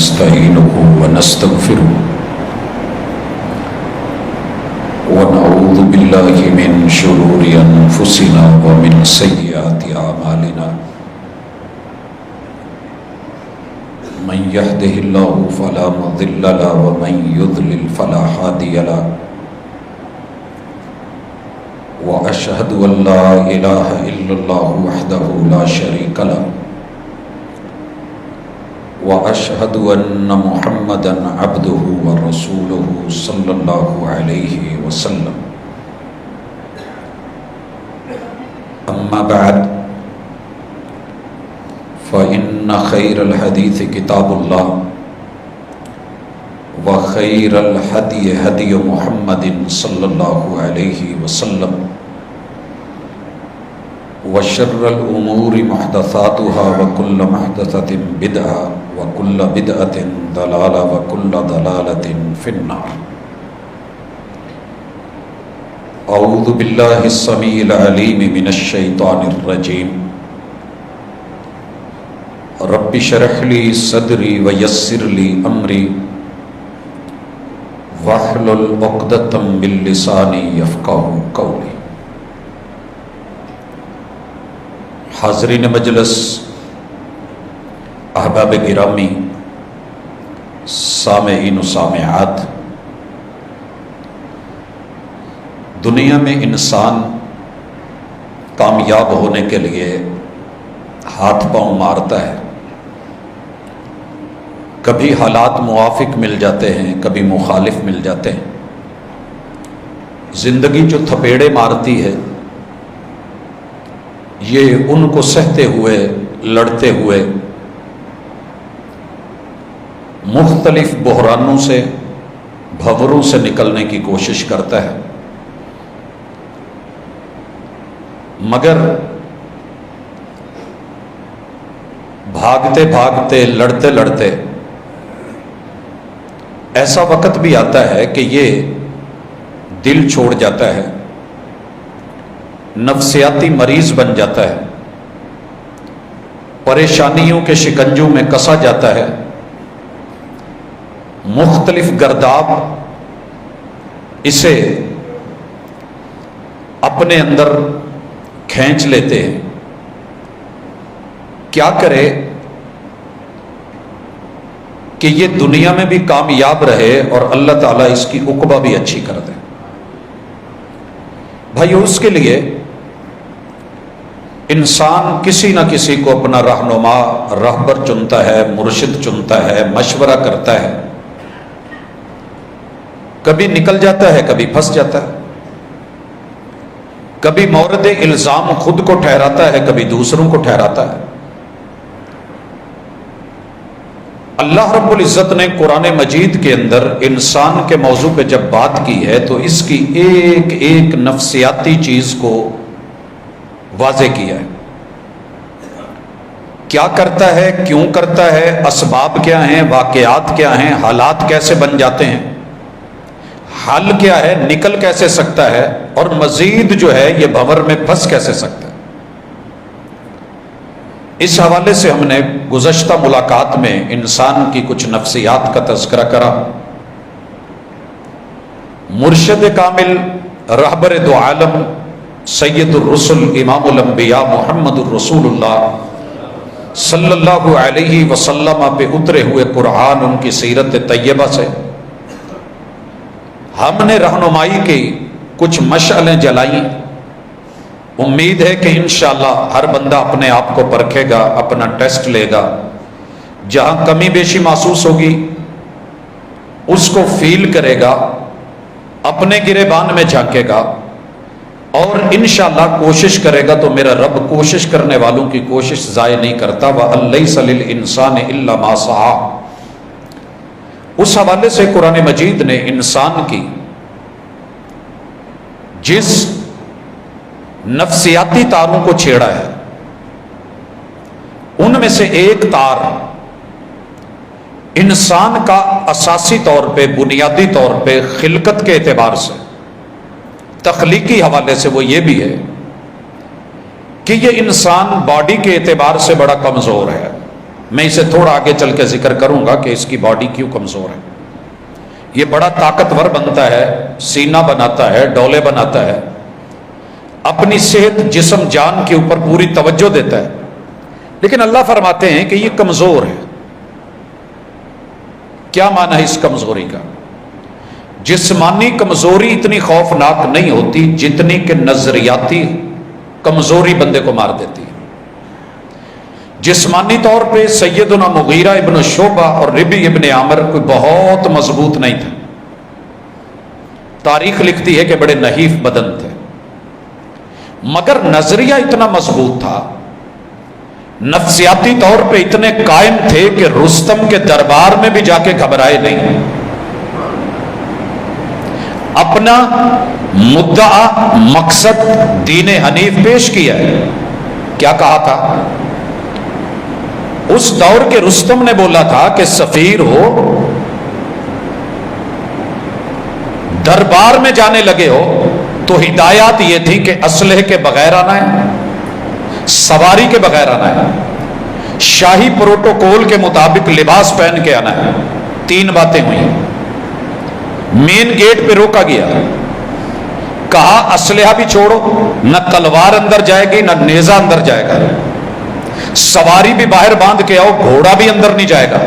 ونستعينه ونستغفره ونعوذ بالله من شرور أنفسنا ومن سيئات أعمالنا من يهده الله فلا مضل له ومن يضلل فلا هادي له وأشهد أن لا إله إلا الله وحده لا شريك له وأشهد أن محمدًا عبده ورسوله صلى الله عليه وسلم أما بعد فإن خير الحديث كتاب الله وخير الهدي هدي محمد صلى الله عليه وسلم وشر الأمور محدثاتها وكل محدثة بدعة وكل بدعة ضلالة وكل ضلالة في النار. أعوذ بالله السميع العليم من الشيطان الرجيم. رب اشرح لي صدري ويسر لي أمري واحلل عقدة من لساني يفقهوا قولي. حاضرین مجلس، احباب گرامی، سامعین و سامعات، دنیا میں انسان کامیاب ہونے کے لیے ہاتھ پاؤں مارتا ہے. کبھی حالات موافق مل جاتے ہیں، کبھی مخالف مل جاتے ہیں. زندگی جو تھپیڑے مارتی ہے یہ ان کو سہتے ہوئے، لڑتے ہوئے، مختلف بحرانوں سے، بھنوروں سے نکلنے کی کوشش کرتا ہے. مگر بھاگتے بھاگتے، لڑتے لڑتے ایسا وقت بھی آتا ہے کہ یہ دل چھوڑ جاتا ہے، نفسیاتی مریض بن جاتا ہے، پریشانیوں کے شکنجوں میں کسا جاتا ہے. مختلف گرداب اسے اپنے اندر کھینچ لیتے ہیں. کیا کرے کہ یہ دنیا میں بھی کامیاب رہے اور اللہ تعالیٰ اس کی عقبہ بھی اچھی کر دے. بھائیو، اس کے لیے انسان کسی نہ کسی کو اپنا رہنما، رہبر چنتا ہے، مرشد چنتا ہے، مشورہ کرتا ہے. کبھی نکل جاتا ہے، کبھی پھنس جاتا ہے. کبھی مورد الزام خود کو ٹھہراتا ہے، کبھی دوسروں کو ٹھہراتا ہے. اللہ رب العزت نے قرآن مجید کے اندر انسان کے موضوع پہ جب بات کی ہے تو اس کی ایک ایک نفسیاتی چیز کو واضح کیا ہے. کیا کرتا ہے، کیوں کرتا ہے، اسباب کیا ہیں، واقعات کیا ہیں، حالات کیسے بن جاتے ہیں، حل کیا ہے، نکل کیسے سکتا ہے، اور مزید جو ہے یہ بھنور میں پھنس کیسے سکتا ہے. اس حوالے سے ہم نے گزشتہ ملاقات میں انسان کی کچھ نفسیات کا تذکرہ کرا. مرشد کامل، رہبر دو عالم، سید الرسل، امام الانبیاء محمد الرسول اللہ صلی اللہ علیہ وسلم پہ اترے ہوئے قرآن، ان کی سیرت طیبہ سے ہم نے رہنمائی کی، کچھ مشعلیں جلائیں. امید ہے کہ انشاءاللہ ہر بندہ اپنے آپ کو پرکھے گا، اپنا ٹیسٹ لے گا. جہاں کمی بیشی محسوس ہوگی اس کو فیل کرے گا، اپنے گریبان میں جھانکے گا اور انشاءاللہ کوشش کرے گا. تو میرا رب کوشش کرنے والوں کی کوشش ضائع نہیں کرتا. وَأَلَّيْسَ لِلْإِنسَانِ إِلَّا مَا سَعَىٰ. اس حوالے سے قرآن مجید نے انسان کی جس نفسیاتی تاروں کو چھیڑا ہے ان میں سے ایک تار انسان کا اساسی طور پہ، بنیادی طور پہ، خلقت کے اعتبار سے، تخلیقی حوالے سے وہ یہ بھی ہے کہ یہ انسان باڈی کے اعتبار سے بڑا کمزور ہے، میں اسے تھوڑا آگے چل کے ذکر کروں گا کہ اس کی باڈی کیوں کمزور ہے. یہ بڑا طاقتور بنتا ہے، سینہ بناتا ہے، ڈولے بناتا ہے، اپنی صحت جسم جان کے اوپر پوری توجہ دیتا ہے، لیکن اللہ فرماتے ہیں کہ یہ کمزور ہے. کیا معنی ہے اس کمزوری کا؟ جسمانی کمزوری اتنی خوفناک نہیں ہوتی جتنی کہ نظریاتی کمزوری بندے کو مار دیتی ہے. جسمانی طور پہ سیدنا مغیرہ ابن شعبہ اور ربی ابن عامر کوئی بہت مضبوط نہیں تھا. تاریخ لکھتی ہے کہ بڑے نحیف بدن تھے، مگر نظریہ اتنا مضبوط تھا، نفسیاتی طور پہ اتنے قائم تھے کہ رستم کے دربار میں بھی جا کے گھبرائے نہیں. اپنا مدعا مقصد دین حنیف پیش کیا ہے. کیا کہا تھا؟ اس دور کے رستم نے بولا تھا کہ سفیر ہو، دربار میں جانے لگے ہو تو ہدایات یہ تھی کہ اسلحے کے بغیر آنا ہے، سواری کے بغیر آنا ہے، شاہی پروٹوکول کے مطابق لباس پہن کے آنا ہے. 3 باتیں ہوئی. مین گیٹ پہ روکا گیا، کہا اسلحہ بھی چھوڑو، نہ تلوار اندر جائے گی نہ نیزہ اندر جائے گا، سواری بھی باہر باندھ کے آؤ، گھوڑا بھی اندر نہیں جائے گا،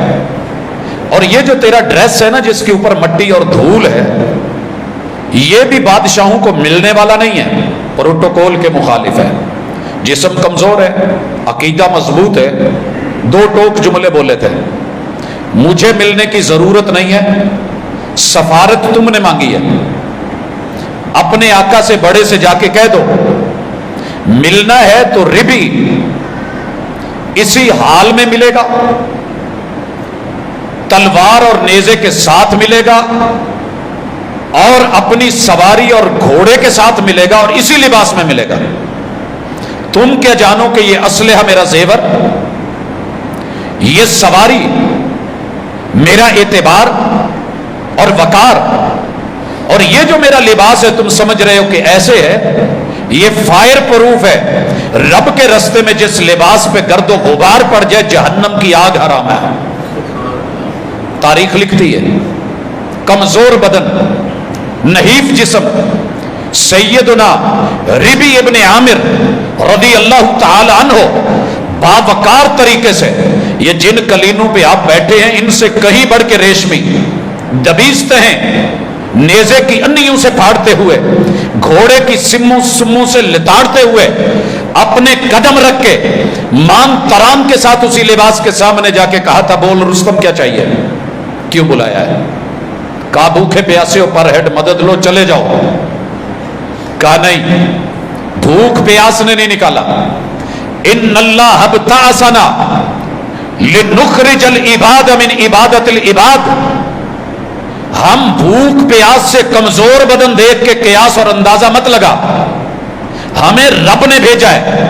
اور یہ جو تیرا ڈریس ہے نا جس کے اوپر مٹی اور دھول ہے، یہ بھی بادشاہوں کو ملنے والا نہیں ہے، پروٹوکول کے مخالف ہے. جسم کمزور ہے، عقیدہ مضبوط ہے. 2 ٹوک جملے بولے تھے. مجھے ملنے کی ضرورت نہیں ہے، سفارت تم نے مانگی ہے، اپنے آقا سے بڑے سے جا کے کہہ دو ملنا ہے تو ربی اسی حال میں ملے گا، تلوار اور نیزے کے ساتھ ملے گا، اور اپنی سواری اور گھوڑے کے ساتھ ملے گا، اور اسی لباس میں ملے گا. تم کیا جانو کہ یہ اسلحہ میرا زیور، یہ سواری میرا اعتبار اور وقار، اور یہ جو میرا لباس ہے تم سمجھ رہے ہو کہ ایسے ہے، یہ فائر پروف ہے. رب کے رستے میں جس لباس پہ گرد و غبار پڑ جائے جہنم کی آگ حرام ہے. تاریخ لکھتی ہے. کمزور بدن، نحیف جسم، سیدنا ربی ابن عامر رضی اللہ تعالی عنہ باوقار طریقے سے، یہ جن کلینوں پہ آپ بیٹھے ہیں ان سے کہیں بڑھ کے ریشمی دبیزتے ہیں، نیزے کی انیوں سے پھاڑتے ہوئے، گھوڑے کی سموں سے لتاڑتے ہوئے، اپنے قدم رکھ کے مان ترام کے ساتھ اسی لباس کے سامنے جا کے کہا تھا بول رستم کیا چاہیے، کیوں بلایا ہے؟ کہا بھوکے پیاسے ہو پر ہیڈ مدد لو چلے جاؤ. کہا نہیں، بھوک پیاس نے نہیں نکالا. ان اللہ ابتعثنا لنخرج العباد من عبادت العباد. ہم بھوک پیاس سے کمزور بدن دیکھ کے قیاس اور اندازہ مت لگا، ہمیں رب نے بھیجا ہے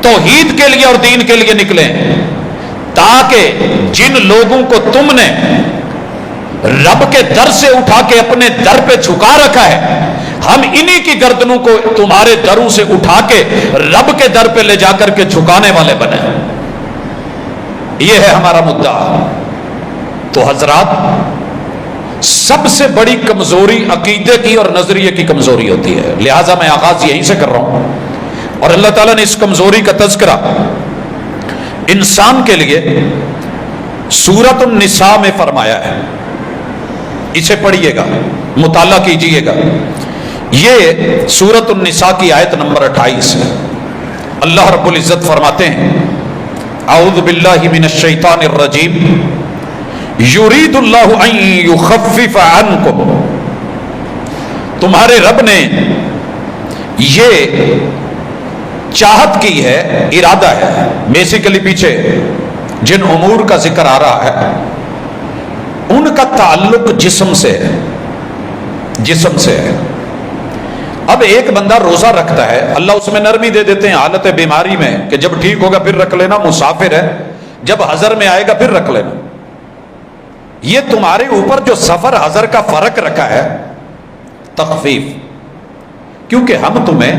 توحید کے لیے اور دین کے لیے نکلے، تاکہ جن لوگوں کو تم نے رب کے در سے اٹھا کے اپنے در پہ جھکا رکھا ہے، ہم انہی کی گردنوں کو تمہارے دروں سے اٹھا کے رب کے در پہ لے جا کر کے جھکانے والے بنے. یہ ہے ہمارا مدعا. تو حضرات، سب سے بڑی کمزوری عقیدے کی اور نظریے کی کمزوری ہوتی ہے. لہٰذا میں آغاز یہیں سے کر رہا ہوں، اور اللہ تعالیٰ نے اس کمزوری کا تذکرہ انسان کے لیے سورۃ النساء میں فرمایا ہے. اسے پڑھیے گا، مطالعہ کیجئے گا. یہ سورۃ النساء کی آیت نمبر 28 ہے. اللہ رب العزت فرماتے ہیں اعوذ باللہ من الشیطان الرجیم یرید اللہ ان یخفف عنکم. تمہارے رب نے یہ چاہت کی ہے، ارادہ ہے. بیسیکلی پیچھے جن امور کا ذکر آ رہا ہے ان کا تعلق جسم سے ہے، جسم سے ہے. اب ایک بندہ روزہ رکھتا ہے، اللہ اس میں نرمی دے دیتے ہیں حالت بیماری میں کہ جب ٹھیک ہوگا پھر رکھ لینا، مسافر ہے جب حضر میں آئے گا پھر رکھ لینا. یہ تمہارے اوپر جو سفر حضر کا فرق رکھا ہے تخفیف، کیونکہ ہم تمہیں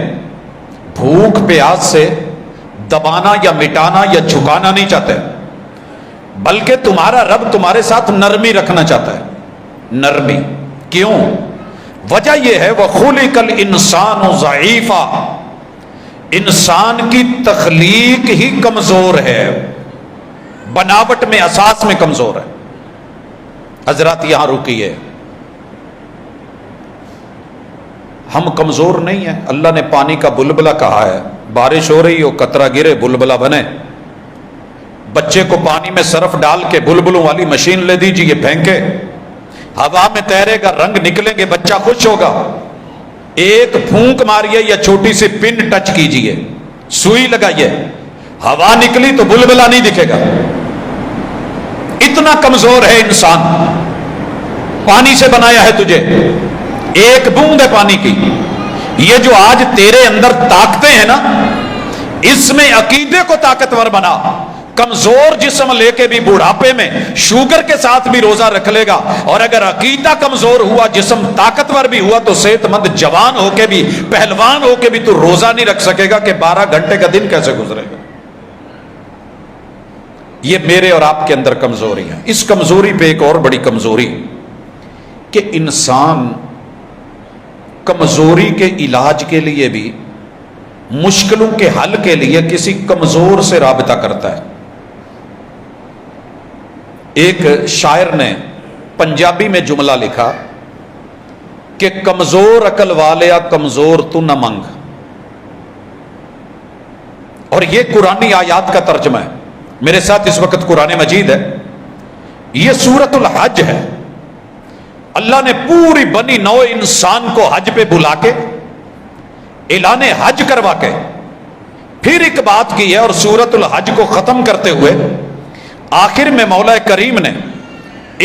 بھوک پیاس سے دبانا یا مٹانا یا جھکانا نہیں چاہتے. بلکہ تمہارا رب تمہارے ساتھ نرمی رکھنا چاہتا ہے. نرمی کیوں؟ وجہ یہ ہے وَخُلِقَ الْإِنسَانُ ضَعِيفًا، انسان کی تخلیق ہی کمزور ہے، بناوٹ میں اساس میں کمزور ہے. حضرات یہاں رکیے، ہم کمزور نہیں ہیں. اللہ نے پانی کا بلبلہ کہا ہے، بارش ہو رہی ہو قطرہ گرے بلبلہ بنے. بچے کو پانی میں صرف ڈال کے بلبلوں والی مشین لے دیجیے پھینکے، ہوا میں تیرے گا، رنگ نکلیں گے، بچہ خوش ہوگا. ایک پھونک ماریے یا چھوٹی سی پن ٹچ کیجیے، سوئی لگائیے، ہوا نکلی تو بلبلہ نہیں دکھے گا. اتنا کمزور ہے انسان. پانی سے بنایا ہے تجھے، ایک بوند ہے پانی کی. یہ جو آج تیرے اندر طاقتیں ہیں نا، اس میں عقیدے کو طاقتور بنا. کمزور جسم لے کے بھی بڑھاپے میں شوگر کے ساتھ بھی روزہ رکھ لے گا، اور اگر عقیدہ کمزور ہوا، جسم طاقتور بھی ہوا، تو صحت مند جوان ہو کے بھی، پہلوان ہو کے بھی تو روزہ نہیں رکھ سکے گا کہ 12 گھنٹے کا دن کیسے گزرے گا. یہ میرے اور آپ کے اندر کمزوری ہے. اس کمزوری پہ ایک اور بڑی کمزوری کہ انسان کمزوری کے علاج کے لیے بھی، مشکلوں کے حل کے لیے کسی کمزور سے رابطہ کرتا ہے. ایک شاعر نے پنجابی میں جملہ لکھا کہ کمزور عقل والیا کمزور تو نہ منگ. اور یہ قرآنی آیات کا ترجمہ ہے. میرے ساتھ اس وقت قرآن مجید ہے، یہ سورۃ الحج ہے. اللہ نے پوری بنی نوع انسان کو حج پہ بلا کے، اعلان حج کروا کے پھر ایک بات کی ہے، اور سورۃ الحج کو ختم کرتے ہوئے آخر میں مولا کریم نے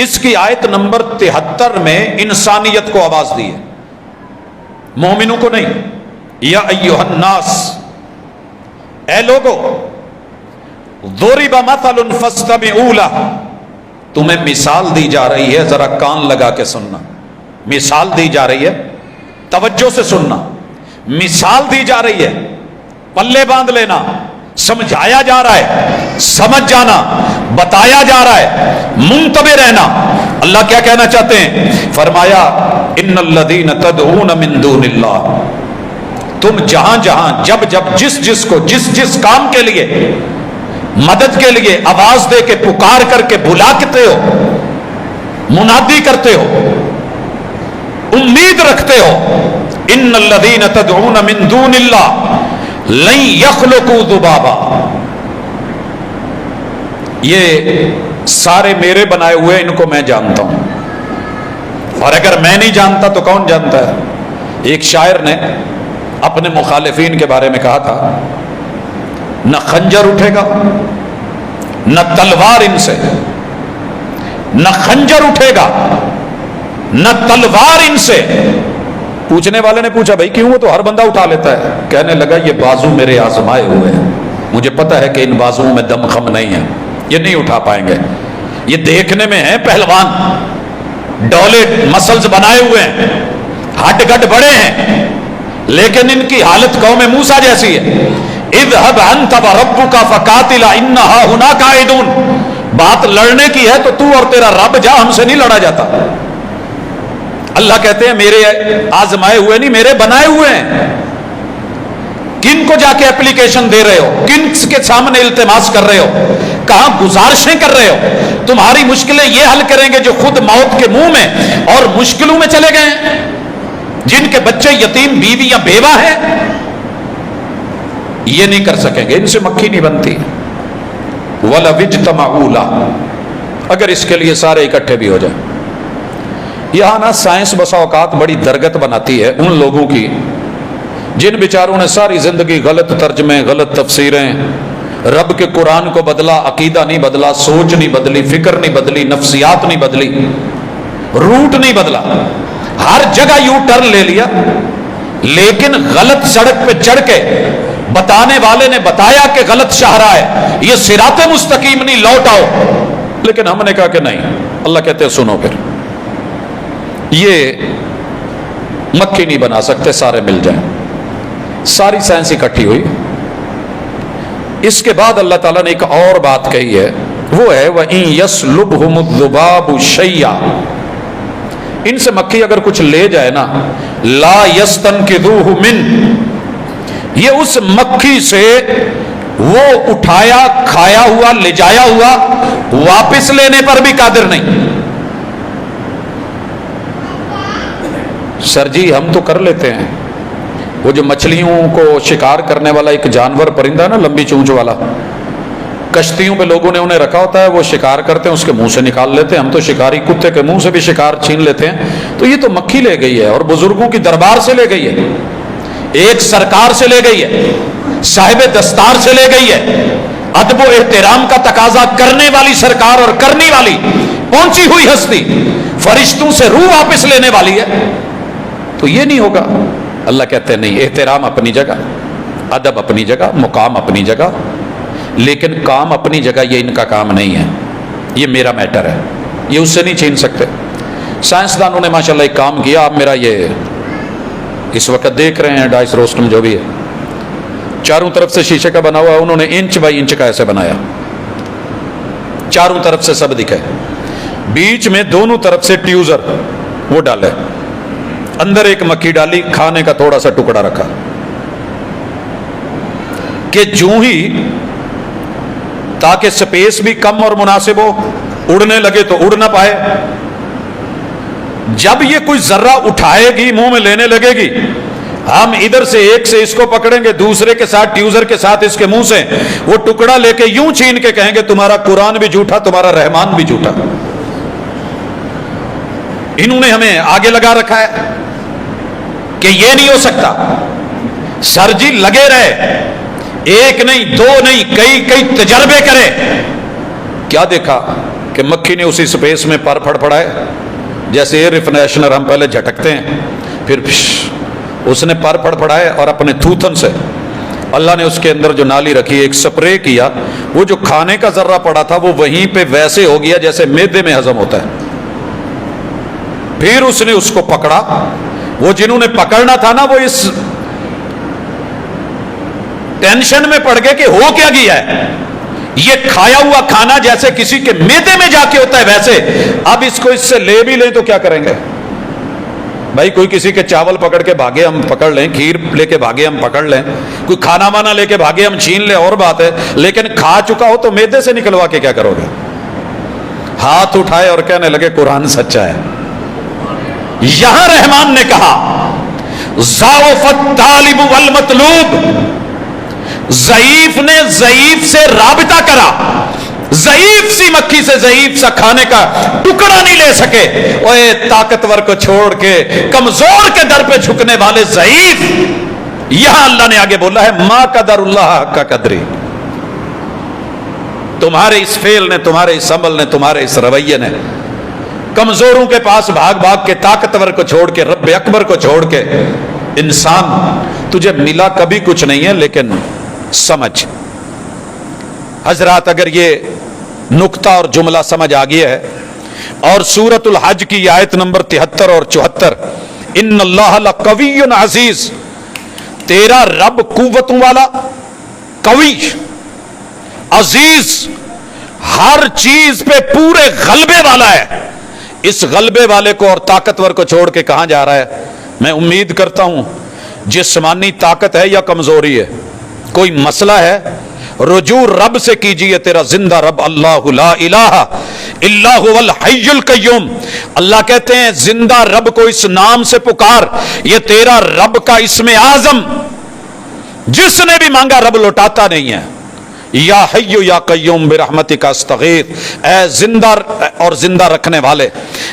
اس کی آیت نمبر 73 میں انسانیت کو آواز دی ہے، مومنوں کو نہیں. یا ایھا الناس، اے لوگو، ضرب مثل فاستمعوا لہ، تمہیں مثال دی جا رہی ہے، ذرا کان لگا کے سننا. مثال دی جا رہی ہے، توجہ سے سننا. مثال دی جا رہی ہے، پلے باندھ لینا. سمجھایا جا رہا ہے، سمجھ جانا. بتایا جا رہا ہے، منتبہ رہنا. اللہ کیا کہنا چاہتے ہیں؟ فرمایا ان الذین تدعون من دون اللہ، تم جہاں جہاں، جب جب، جس کو، جس کام کے لیے، مدد کے لیے آواز دے کے، پکار کر کے بلاتے ہو، منادی کرتے ہو، امید رکھتے ہو، ان الذین تدعون من دون اللہ لن یخلقوا ذبابا، یہ سارے میرے بنائے ہوئے، ان کو میں جانتا ہوں، اور اگر میں نہیں جانتا تو کون جانتا ہے؟ ایک شاعر نے اپنے مخالفین کے بارے میں کہا تھا، نہ خنجر اٹھے گا، نہ تلوار ان سے، نہ خنجر اٹھے گا، نہ تلوار ان سے. پوچھنے والے نے پوچھا بھائی کیوں؟ وہ تو ہر بندہ اٹھا لیتا ہے. کہنے لگا یہ بازو میرے آزمائے ہوئے ہیں، مجھے پتا ہے کہ ان بازوؤں میں دم خم نہیں ہے، یہ نہیں اٹھا پائیں گے. یہ دیکھنے میں ہیں پہلوان، ڈولے مسلز بنائے ہوئے ہیں، ہڈ گڈ بڑے ہیں، لیکن ان کی حالت قوم موسیٰ جیسی ہے. اذهب انت وربك فقاتلا ان هنا قاعدون، بات لڑنے کی ہے تو تو اور تیرا رب جا، ہم سے نہیں لڑا جاتا. اللہ کہتے ہیں میرے آزمائے ہوئے نہیں، میرے بنائے ہوئے ہیں. کن کو جا کے اپلیکیشن دے رہے ہو؟ کن کے سامنے التماس کر رہے ہو؟ کہاں گزارشیں کر رہے ہو؟ تمہاری مشکلیں یہ حل کریں گے جو خود موت کے منہ میں اور مشکلوں میں چلے گئے ہیں، جن کے بچے یتیم، بیویاں بیوہ ہیں. یہ نہیں کر سکیں گے، ان سے مکھی نہیں بنتی. وَلَوِ اجْتَمَعُوا لَهُ، اگر اس کے لیے سارے اکٹھے بھی ہو جائیں. یہاں نا سائنس بسا اوقات بڑی درگت بناتی ہے ان لوگوں کی جن بیچاروں نے ساری زندگی غلط ترجمے، غلط تفسیریں، رب کے قرآن کو بدلا، عقیدہ نہیں بدلا، سوچ نہیں بدلی، فکر نہیں بدلی، نفسیات نہیں بدلی، روٹ نہیں بدلا، ہر جگہ یو ٹرن لے لیا، لیکن غلط سڑک پہ چڑھ کے بتانے والے نے بتایا کہ غلط شاہراہ ہے، یہ صراط مستقیم نہیں، لوٹ آؤ. لیکن ہم نے کہا کہ نہیں. اللہ کہتے ہیں سنو، پھر یہ مکھی نہیں بنا سکتے، سارے مل جائیں. ساری سائنس اکٹھی ہوئی. اس کے بعد اللہ تعالیٰ نے ایک اور بات کہی ہے وہ ہے وَإِن يَسْلُبْهُمُ الذُّبَابُ شَيْئًا، ان سے مکھی اگر کچھ لے جائے نا، لا يَسْتَنْقِذُوهُ مِنْ، یہ اس مکھی سے وہ اٹھایا کھایا ہوا لے جایا ہوا واپس لینے پر بھی قادر نہیں۔ سر جی ہم تو کر لیتے ہیں، وہ جو مچھلیوں کو شکار کرنے والا ایک جانور پرندہ نا لمبی چونچ والا، کشتیوں پہ لوگوں نے انہیں رکھا ہوتا ہے، وہ شکار کرتے ہیں، اس کے منہ سے نکال لیتے ہیں، ہم تو شکاری کتے کے منہ سے بھی شکار چھین لیتے ہیں، تو یہ تو مکھی لے گئی ہے اور بزرگوں کی دربار سے لے گئی ہے، ایک سرکار سے لے گئی ہے، صاحب دستار سے لے گئی ہے، ادب و احترام کا تقاضا کرنے والی سرکار اور کرنے والی پہنچی ہوئی ہستی فرشتوں سے روح واپس لینے والی ہے، تو یہ نہیں ہوگا۔ اللہ کہتے ہیں نہیں، احترام اپنی جگہ، ادب اپنی جگہ، مقام اپنی جگہ، لیکن کام اپنی جگہ یہ ان کا کام نہیں ہے، یہ میرا میٹر ہے، یہ اس سے نہیں چھین سکتے۔ سائنسدانوں نے ماشاءاللہ ایک کام کیا، آپ میرا یہ اس وقت دیکھ رہے ہیں ڈائس روسٹم جو بھی ہے، چاروں طرف سے شیشے کا بنا ہوا ہے، انہوں نے انچ بائی انچ کا ایسے بنایا، چاروں طرف سے سب دکھے، بیچ میں دونوں طرف سے ٹیوزر وہ ڈالے، اندر ایک مکھی ڈالی، کھانے کا تھوڑا سا ٹکڑا رکھا کہ جو ہی تاکہ سپیس بھی کم اور مناسب ہو، اڑنے لگے تو اڑ نہ پائے، جب یہ کوئی ذرہ اٹھائے گی منہ میں لینے لگے گی، ہم ادھر سے ایک سے اس کو پکڑیں گے، دوسرے کے ساتھ ٹیوزر کے ساتھ اس کے منہ سے وہ ٹکڑا لے کے یوں چھین کے کہیں گے تمہارا قرآن بھی جھوٹا، تمہارا رحمان بھی جھوٹا۔ انہوں نے ہمیں آگے لگا رکھا ہے کہ یہ نہیں ہو سکتا۔ سر جی لگے رہے، ایک نہیں دو نہیں کئی تجربے کرے، کیا دیکھا کہ مکھی نے اسی سپیس میں پر پھڑ پڑائے، جیسے ایئر ریفریشنر ہم پہلے جھٹکتے ہیں، پھر اس نے پر پھڑ پڑائے اور اپنے تھوتن سے اللہ نے اس کے اندر جو نالی رکھی ایک سپرے کیا، وہ جو کھانے کا ذرہ پڑا تھا وہ وہیں پہ ویسے ہو گیا جیسے معدے میں ہضم ہوتا ہے۔ پھر اس نے اس کو پکڑا، وہ جنہوں نے پکڑنا تھا نا وہ اس ٹینشن میں پڑ گئے کہ ہو کیا گیا ہے، یہ کھایا ہوا کھانا جیسے کسی کے معدے میں جا کے ہوتا ہے ویسے، اب اس کو اس سے لے بھی لیں تو کیا کریں گے بھائی؟ کوئی کسی کے چاول پکڑ کے بھاگے ہم پکڑ لیں، کھیر لے کے بھاگے ہم پکڑ لیں، کوئی کھانا وانا لے کے بھاگے ہم چھین لیں اور بات ہے، لیکن کھا چکا ہو تو معدے سے نکلوا کے کیا کرو گے؟ ہاتھ اٹھائے اور کہنے لگے قرآن سچا ہے۔ یہاں رحمان نے کہا ضعف الطالب والمطلوب، ضعیف نے ضعیف سے رابطہ کرا، ضعیف سی مکھی سے ضعیف سا کھانے کا ٹکڑا نہیں لے سکے، اوے طاقتور کو چھوڑ کے کمزور کے در پہ جھکنے والے ضعیف۔ یہاں اللہ نے آگے بولا ہے ما قدر اللہ حق قدری، تمہارے اس فعل نے، تمہارے اس عمل نے، تمہارے اس رویے نے کمزوروں کے پاس بھاگ بھاگ کے طاقتور کو چھوڑ کے رب اکبر کو چھوڑ کے، انسان تجھے ملا کبھی کچھ نہیں ہے، لیکن سمجھ حضرات اگر یہ نقطہ اور جملہ سمجھ آ گیا ہے، اور سورۃ الحج کی آیت نمبر 73 اور 74، ان اللہ لقوی عزیز، تیرا رب قوتوں والا، قوی، عزیز، ہر چیز پہ پورے غلبے والا ہے۔ اس غلبے والے کو اور طاقتور کو چھوڑ کے کہاں جا رہا ہے؟ میں امید کرتا ہوں جسمانی طاقت ہے یا کمزوری ہے، کوئی مسئلہ ہے، رجوع رب سے کیجئے، تیرا زندہ رب اللہ لا الہ الا هو الحی القیوم۔ اللہ کہتے ہیں زندہ رب کو اس نام سے پکار، یہ تیرا رب کا اسم اعظم، جس نے بھی مانگا رب لوٹاتا نہیں ہے۔ یا حی یا قیوم برحمتک استغیث، اے زندہ اور زندہ رکھنے والے،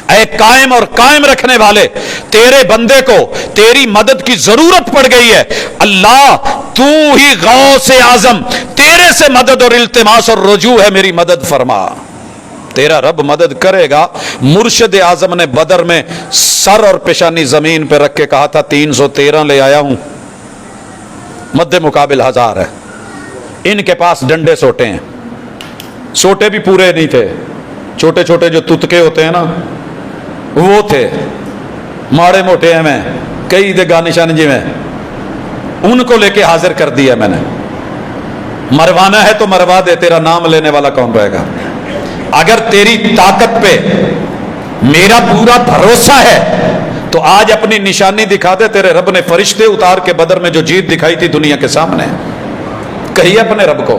اے قائم اور قائم رکھنے والے، تیرے بندے کو تیری مدد کی ضرورت پڑ گئی ہے، اللہ تو ہی غوث اعظم، تیرے سے مدد اور التماس اور رجوع ہے، میری مدد فرما۔ تیرا رب مدد کرے گا۔ مرشد اعظم نے بدر میں سر اور پیشانی زمین پہ رکھ کے کہا تھا 313 لے آیا ہوں، مد مقابل 1000 ہے، ان کے پاس ڈنڈے سوٹے ہیں، سوٹے بھی پورے نہیں تھے، چھوٹے چھوٹے جو تتکے ہوتے ہیں نا وہ تھے، ماڑے موٹے ہیں، میں کئی دگا نشان جی میں ان کو لے کے حاضر کر دیا میں نے، مروانا ہے تو مروا دے، تیرا نام لینے والا کون رہے گا؟ اگر تیری طاقت پہ میرا پورا بھروسہ ہے تو آج اپنی نشانی دکھا دے. تیرے رب نے فرشتے اتار کے بدر میں جو جیت دکھائی تھی دنیا کے سامنے. کہیے اپنے رب کو.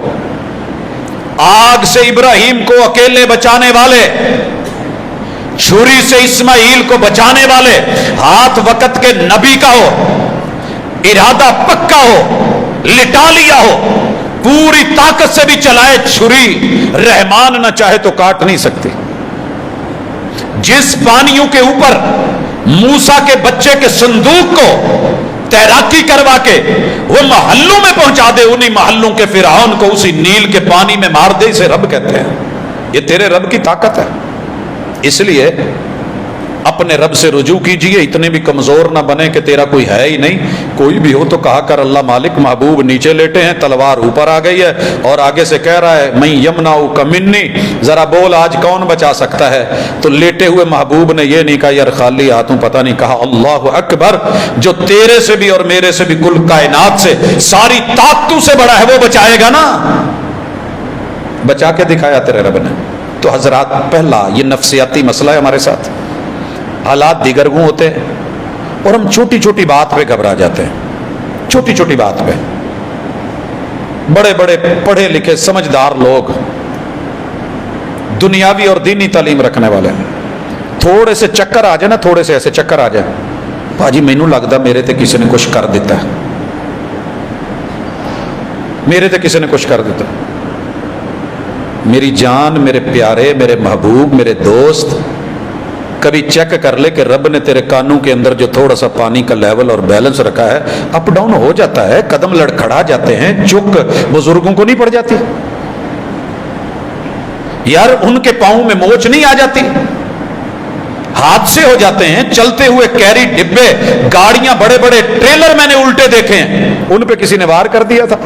آگ سے ابراہیم کو اکیلے بچانے والے, چھری سے اسماعیل کو بچانے والے, ہاتھ وقت کے نبی کا ہو, ارادہ پکا ہو, لٹا لیا ہو, پوری طاقت سے بھی چلائے چھری, رحمان نہ چاہے تو کاٹ نہیں سکتی. جس پانیوں کے اوپر موسیٰ کے بچے کے صندوق کو تیراکی کروا کے وہ محلوں میں پہنچا دے, انہی محلوں کے فرعون کو اسی نیل کے پانی میں مار دے, اسے رب کہتے ہیں. یہ تیرے رب کی طاقت ہے. اس لیے اپنے رب سے رجوع کیجئے. اتنے بھی کمزور نہ بنے کہ تیرا کوئی ہے ہی نہیں. کوئی بھی ہو تو کہا کر اللہ مالک, محبوب نیچے لیٹے ہیں, تلوار اوپر آ گئی ہے اور آگے سے کہہ رہا ہے میں یمنعک منی, ذرا بول آج کون بچا سکتا ہے. تو لیٹے ہوئے محبوب نے یہ نہیں کہا یار خالی ہاتھوں پتہ نہیں, کہا اللہ اکبر, جو تیرے سے بھی اور میرے سے بھی کل کائنات سے ساری طاقتوں سے بڑا ہے وہ بچائے گا نا. بچا کے دکھایا تیرے رب نے. تو حضرات پہلا یہ نفسیاتی مسئلہ ہے ہمارے ساتھ. حالات دیگرگوں ہوتے ہیں اور ہم چھوٹی چھوٹی بات پہ گھبرا جاتے ہیں. چھوٹی چھوٹی بات پہ بڑے بڑے پڑھے لکھے سمجھدار لوگ, دنیاوی اور دینی تعلیم رکھنے والے, تھوڑے سے چکر آ جائے نا, تھوڑے سے ایسے چکر آ جائے, باجی مینوں لگتا میرے تے کسی نے کچھ کر دیتا ہے, میرے تے کسی نے کچھ کر دیتا. میری جان, میرے پیارے, میرے محبوب, میرے دوست, کبھی چیک کر لے کہ رب نے تیرے کانوں کے اندر جو تھوڑا سا پانی کا لیول اور بیلنس رکھا ہے, اپ ڈاؤن ہو جاتا ہے, قدم لڑکھڑا جاتے ہیں, چک بزرگوں کو نہیں پڑ جاتی یار, ان کے پاؤں میں موچ نہیں آ جاتی, حادثے ہو جاتے ہیں, چلتے ہوئے کیری ڈبے, گاڑیاں, بڑے بڑے ٹریلر میں نے الٹے دیکھے ہیں, ان پہ کسی نے وار کر دیا تھا.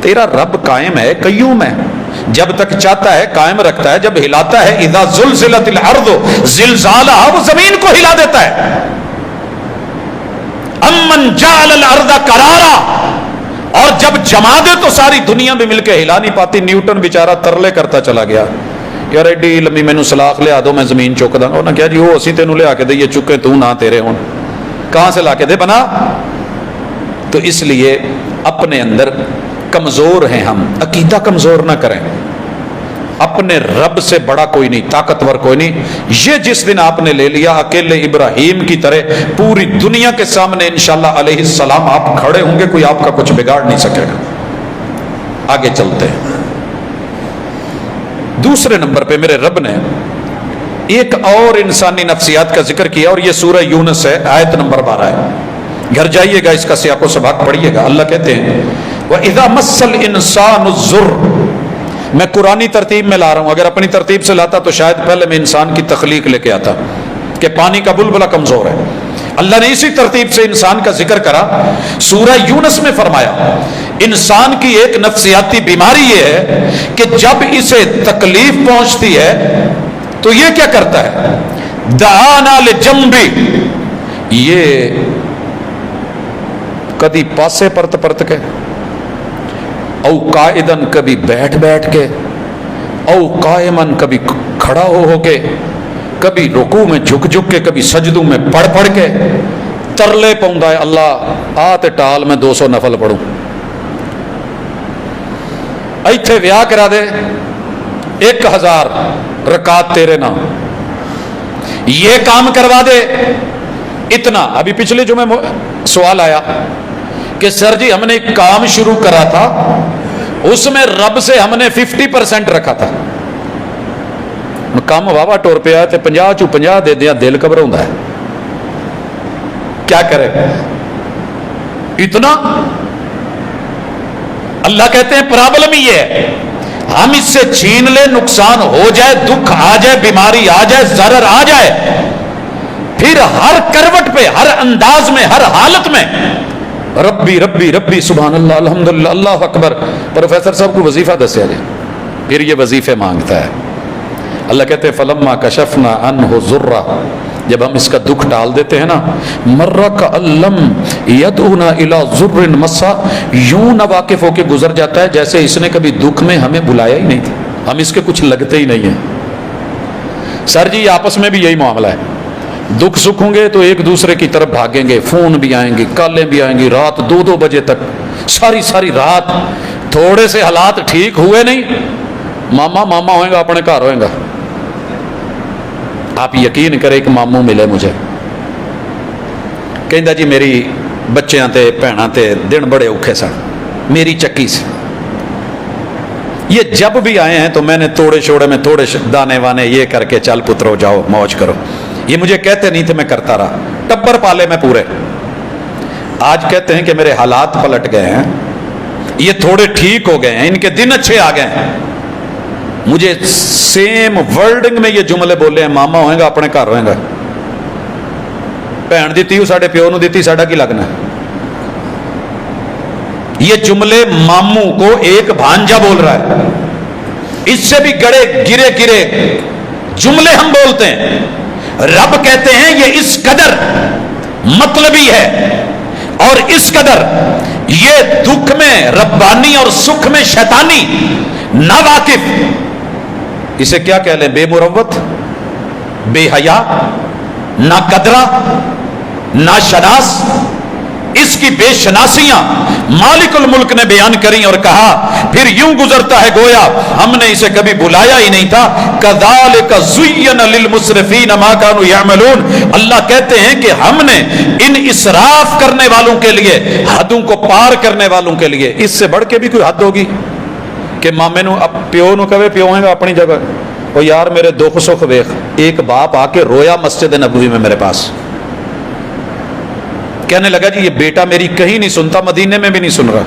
تیرا رب قائم ہے, قیوم ہے, جب تک چاہتا ہے قائم رکھتا ہے, جب ہلاتا ہے اذا زلزلت الارض زلزالها, وہ زمین کو ہلا دیتا ہے. امن جعل الارض قرارا, اور جب جما دے تو ساری دنیا بھی مل کے ہلا نہیں پاتی. نیوٹن بیچارہ ترلے کرتا چلا گیا, یار ایڈی لمبی مینوں سلاخ لیا دو میں زمین چک داں. انہوں نے کہا جی وہ اسی تینوں لیا کے دئیے, چکے تو نہ تیرے ہون, کہاں سے لا کے دے بنا. تو اس لیے اپنے اندر کمزور ہیں ہم, عقیدہ کمزور نہ کریں. اپنے رب سے بڑا کوئی نہیں, طاقتور کوئی نہیں. یہ جس دن آپ نے لے لیا اکیلے ابراہیم کی طرح, پوری دنیا کے سامنے انشاءاللہ علیہ السلام آپ کھڑے ہوں گے, کوئی آپ کا کچھ بگاڑ نہیں سکے گا. آگے چلتے ہیں. دوسرے نمبر پہ میرے رب نے ایک اور انسانی نفسیات کا ذکر کیا, اور یہ سورہ یونس ہے, آیت نمبر 12 ہے. گھر جائیے گا, اس کا سیاق و سباق پڑھیے گا. اللہ کہتے ہیں وَإِذَا مَسَّ الْإِنسَانُ الضُّرُّ, میں قرآنی ترتیب میں لا رہا ہوں, اگر اپنی ترتیب سے لاتا تو شاید پہلے میں انسان کی تخلیق لے کے آتا کہ پانی کا بلبلہ کمزور ہے. اللہ نے اسی ترتیب سے انسان کا ذکر کرا. سورہ یونس میں فرمایا انسان کی ایک نفسیاتی بیماری یہ ہے کہ جب اسے تکلیف پہنچتی ہے تو یہ کیا کرتا ہے, دعانا لجنبی, یہ کدی پاسے پرت پرت کے, او قائدن کبھی بیٹھ بیٹھ کے, او قائمن کبھی کھڑا ہو کے, کبھی رکوع میں جھک جھک کے, کبھی سجدوں میں پڑھ پڑھ کے ترلے پاؤندا ہے, اللہ آتے ٹال میں 200 نفل پڑھوں, ایتھے ویاہ کرا دے 1000 رکعت تیرے نام, یہ کام کروا دے اتنا. ابھی پچھلے جمعے سوال آیا کہ سر جی ہم نے ایک کام شروع کرا تھا, اس میں رب سے ہم نے 50% رکھا تھا, کام واوا ٹور پہ آئے تھے 50 دے دیا, دل گھبراؤندا ہے, کیا کرے اتنا. اللہ کہتے ہیں پرابلم ہی ہے, ہم اس سے چھین لے, نقصان ہو جائے, دکھ آ جائے, بیماری آ جائے, ضرر آ جائے, پھر ہر کروٹ پہ, ہر انداز میں, ہر حالت میں ربی ربی ربی, سبحان اللہ, الحمدللہ, اللہ اکبر. پروفیسر صاحب کو وظیفہ دسیا جائے, پھر یہ وظیفے مانگتا ہے. اللہ کہتے ہیں فلما کشفنا عنہ ضرہ, جب ہم اس کا دکھ ٹال دیتے ہیں نا, مرہ کألم یدعونا الی ضر مسا, یوں نہ واقف ہو کے گزر جاتا ہے جیسے اس نے کبھی دکھ میں ہمیں بلایا ہی نہیں تھا. ہم اس کے کچھ لگتے ہی نہیں ہیں۔ سر جی آپس میں بھی یہی معاملہ ہے، دکھ سکھ ہوں گے تو ایک دوسرے کی طرف بھاگیں گے، فون بھی آئیں گے، کالیں بھی آئیں گی، رات 2-2 بجے تک، ساری رات۔ تھوڑے سے حالات ٹھیک ہوئے نہیں، ماما ہوئے گا، اپنے گھر ہوئے گا۔ آپ یقین کریں ایک ماموں ملے مجھے، کہندا جی میری بچیاں تے بھیناں تے دن بڑے اوکھے سن میری چکی سے، یہ جب بھی آئے ہیں تو میں نے توڑے شوڑے میں تھوڑے دانے وانے یہ کر کے چل پترو جاؤ موج کرو، یہ مجھے کہتے نہیں تھے، میں کرتا رہا، ٹبر پالے میں پورے۔ آج کہتے ہیں کہ میرے حالات پلٹ گئے ہیں، یہ تھوڑے ٹھیک ہو گئے ہیں، ان کے دن اچھے آ گئے ہیں۔ مجھے سیم ورڈنگ میں یہ جملے بولے ہیں، ماما ہوئے گا اپنے گھر ہوئے گا، بھین دیتی ساڈے پیو نو دیتی، ساڈا کی لگنا۔ یہ جملے ماموں کو ایک بھانجا بول رہا ہے، اس سے بھی گرے جملے ہم بولتے ہیں۔ رب کہتے ہیں یہ اس قدر مطلبی ہے اور اس قدر یہ دکھ میں ربانی اور سکھ میں شیطانی نہ واقف، اسے کیا کہہ لیں، بے مروت، بے حیا، نہ قدرہ، نہ شناس، اس کی بے شناسیاں مالک الملک نے بیان کریں اور کہا، پھر یوں گزرتا ہے گویا ہم نے اسے کبھی بلایا ہی نہیں تھا۔ کذالک زین للمسرفین ما کانوا یعملون، اللہ کہتے ہیں کہ ہم نے ان اسراف کرنے والوں کے لیے، حدوں کو پار کرنے والوں کے لیے، اس سے بڑھ کے بھی کوئی حد ہوگی کہ مامے نو اب پیو نو کہے پیو ہے گا اپنی جگہ، او یار میرے دکھ سکھ ویکھ۔ ایک باپ آ کے رویا مسجد نبوی میں میرے پاس، کہنے لگا جی یہ بیٹا میری کہیں نہیں سنتا، مدینے میں بھی نہیں سن رہا،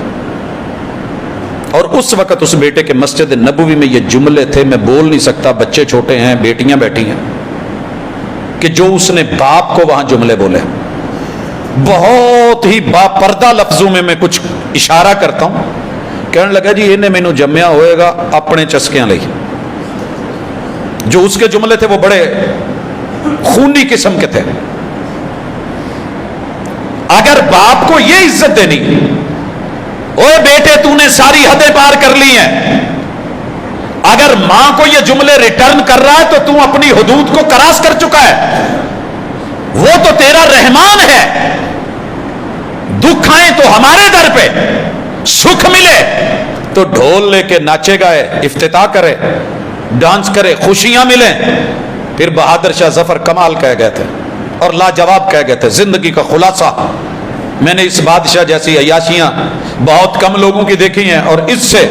اور اس وقت اس بیٹے کے مسجد نبوی میں یہ جملے تھے، میں بول نہیں سکتا، بچے چھوٹے ہیں، بیٹیاں بیٹھی ہیں، کہ جو اس نے باپ کو وہاں جملے بولے، بہت ہی باپردہ لفظوں میں کچھ اشارہ کرتا ہوں۔ کہنے لگا جی انہیں مینوں جمیا ہوئے گا اپنے چسکیاں لئی۔ جو اس کے جملے تھے وہ بڑے خونی قسم کے تھے۔ اگر باپ کو یہ عزت دینی، اوے بیٹے تو نے ساری حدیں پار کر لی ہیں، اگر ماں کو یہ جملے ریٹرن کر رہا ہے تو تو اپنی حدود کو کراس کر چکا ہے، وہ تو تیرا رحمان ہے۔ دکھ آئے تو ہمارے در پہ، سکھ ملے تو ڈھول لے کے ناچے گائے، افتتاح کرے، ڈانس کرے، خوشیاں ملیں۔ پھر بہادر شاہ ظفر کمال کہہ گئے تھے اور لاجواب کہہ گئے تھے، زندگی کا خلاصہ میں نے اس بادشاہ جیسی عیاشیاں بہت کم لوگوں کی دیکھی ہیں، اور اس سے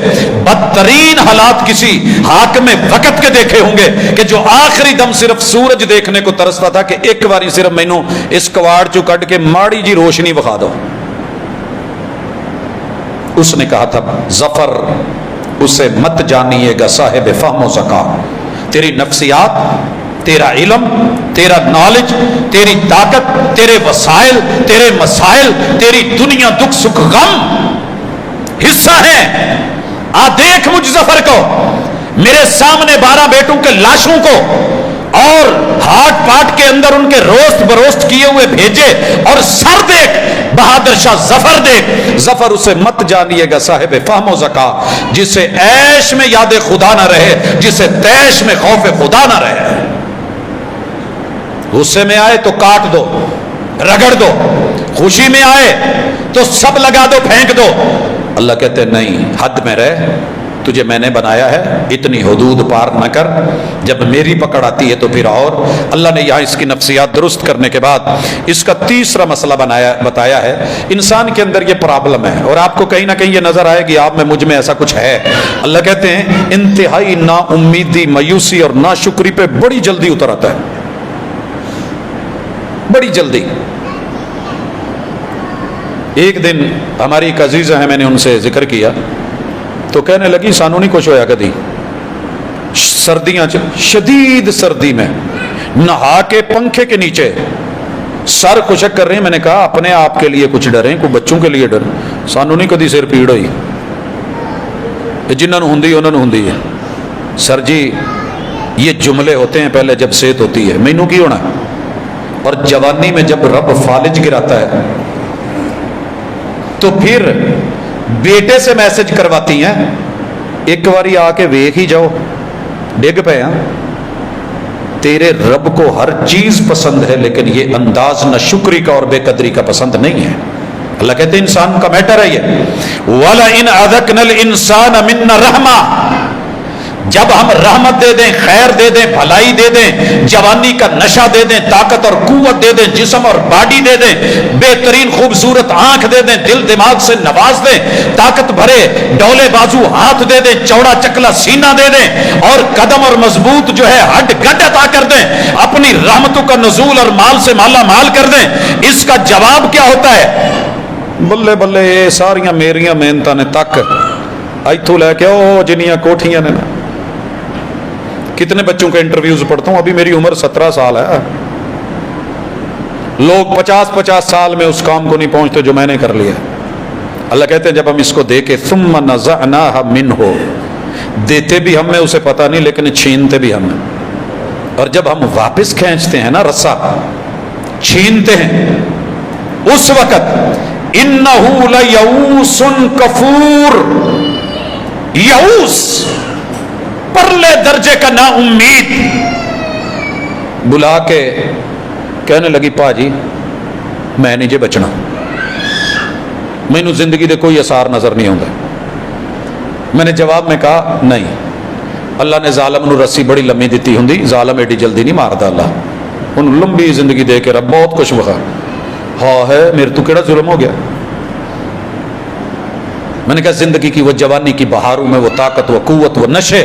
بدترین حالات کسی حاکم وقت کے دیکھے ہوں گے کہ جو آخری دم صرف سورج دیکھنے کو ترستا تھا کہ ایک باری صرف مینوں اس کواڑ چو کٹ کے ماڑی جی روشنی بخا دو۔ اس نے کہا تھا ظفر اسے مت جانیے گا صاحب فہم و ذکا، تیری نفسیات، تیرا علم، تیرا نالج، تیری طاقت، تیرے وسائل، تیرے مسائل، تیری دنیا دکھ سکھ غم حصہ ہے۔ دیکھ مجھ ظفر کو، میرے سامنے 12 بیٹوں کے لاشوں کو اور ہاتھ پاٹ کے اندر ان کے روست بروست کیے ہوئے بھیجے، اور سر دیکھ بہادر شاہ ظفر دیکھ۔ ظفر اسے مت جانیے گا صاحب فہم و ذکا، جسے عیش میں یاد خدا نہ رہے، جسے تیش میں خوف خدا نہ رہے۔ غصے میں آئے تو کاٹ دو، رگڑ دو، خوشی میں آئے تو سب لگا دو، پھینک دو۔ اللہ کہتے نہیں، حد میں رہ، تجھے میں نے بنایا ہے، اتنی حدود پار نہ کر، جب میری پکڑ آتی ہے تو پھر اور۔ اللہ نے یہاں اس کی نفسیات درست کرنے کے بعد اس کا تیسرا مسئلہ بتایا ہے۔ انسان کے اندر یہ پرابلم ہے، اور آپ کو کہیں نہ کہیں یہ نظر آئے گی آپ میں، مجھ میں ایسا کچھ ہے۔ اللہ کہتے ہیں انتہائی نا امیدی، مایوسی اور ناشکری پہ بڑی جلدی اتر آتا ہے، بڑی جلدی۔ ایک دن ہماری ایک عزیزہ ہیں، میں نے ان سے ذکر کیا تو کہنے لگی سانو نہیں کچھ ہویا کدی، سردیاں شدید سردی میں نہا کے پنکھے کے نیچے سر خشک کر رہے ہیں۔ میں نے کہا اپنے آپ کے لیے کچھ ڈریں، کوئی بچوں کے لیے ڈر، سانو نہیں کدی سر پیڑ ہوئی، جنہوں ہوندی انہوں نے ہوندی ہے۔ سر جی یہ جملے ہوتے ہیں پہلے جب صحت ہوتی ہے، مینوں کی ہونا، اور جوانی میں جب رب فالج گراتا ہے تو پھر بیٹے سے میسج کرواتی ہیں ایک باری آ کے ویکھ ہی جاؤ ڈگ پے ہاں. تیرے رب کو ہر چیز پسند ہے لیکن یہ انداز نہ شکری کا اور بے قدری کا پسند نہیں ہے. اللہ کہتے ہیں انسان کا میٹر ہے یہ. وَلَئِنْ أَذَقْنَا الْإِنسَانَ مِنَّا رَحْمَةً، جب ہم رحمت دے دیں، خیر دے دیں، بھلائی دے دیں، جوانی کا نشہ دے دیں، طاقت اور قوت دے دیں، جسم اور باڈی دے دیں، بہترین خوبصورت آنکھ دے دیں، دل دماغ سے نواز دیں، طاقت بھرے ڈولے بازو ہاتھ دے دیں، چوڑا چکلا سینہ دے دیں، اور قدم اور مضبوط جو ہے ہڈ گڈ عطا کر دیں، اپنی رحمتوں کا نزول اور مال سے مالا مال کر دیں، اس کا جواب کیا ہوتا ہے؟ بلے بلے یہ ساریاں میریاں محنتاں نے تک ایتھوں لے کے او جنیاں کوٹھیاں نے. کتنے بچوں کے انٹرویوز پڑھتا ہوں، ابھی میری عمر 17 سال ہے. لوگ 50 سال میں اس کام کو نہیں پہنچتے جو میں نے کر لیا. اللہ کہتے ہیں جب ہم اس کو دے کے ثم نزعناها منه، دیتے بھی ہم میں اسے پتہ نہیں لیکن چھینتے بھی ہم ہیں. اور جب ہم واپس کھینچتے ہیں نا رسا، چھینتے ہیں، اس وقت انه لیئوس کفور، یئوس پرلے درجے کا نا امید، بلا کے کہنے لگی پا جی میں نہیں جے بچنا، مینوں زندگی دے کوئی اثار نظر نہیں آتا. میں نے جواب میں کہا نہیں، اللہ نے ظالم نو رسی بڑی لمبی دیتی ہوں، ظالم ایڈی جلدی نہیں مارتا. اللہ انہوں لمبی زندگی دے کے رب بہت کچھ بخا. ہاں ہے میرے تو کیڑا ظلم ہو گیا. میں نے کہا زندگی کی وہ جوانی کی بہاروں میں وہ طاقت، وہ قوت، وہ نشے،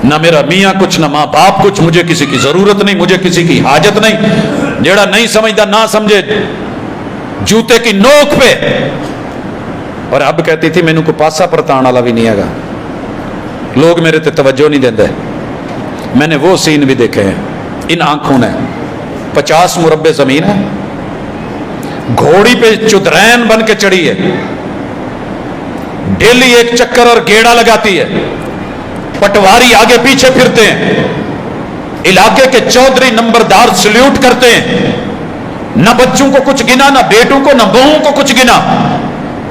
نہ میرا میاں کچھ نہ ماں باپ کچھ، مجھے کسی کی ضرورت نہیں، مجھے کسی کی حاجت نہیں. جیڑا نہیں سمجھتا نہ سمجھے جوتے کی نوک پہ. اور اب کہتی تھی مینوں کو پاسا پرتان والا بھی نہیں ہے گا، لوگ میرے تے توجہ نہیں دیندے. میں نے وہ سین بھی دیکھے ہیں. ان آنکھوں نے 50 مربع زمین ہے، گھوڑی پہ چدرین بن کے چڑھی ہے، ڈیلی ایک چکر اور گیڑا لگاتی ہے، پٹواری آگے پیچھے پھرتے ہیں، علاقے کے چودھری نمبردار سلیوٹ کرتے ہیں. نہ بچوں کو کچھ گنا، نہ بیٹوں کو، نہ بہووں کو کچھ گنا.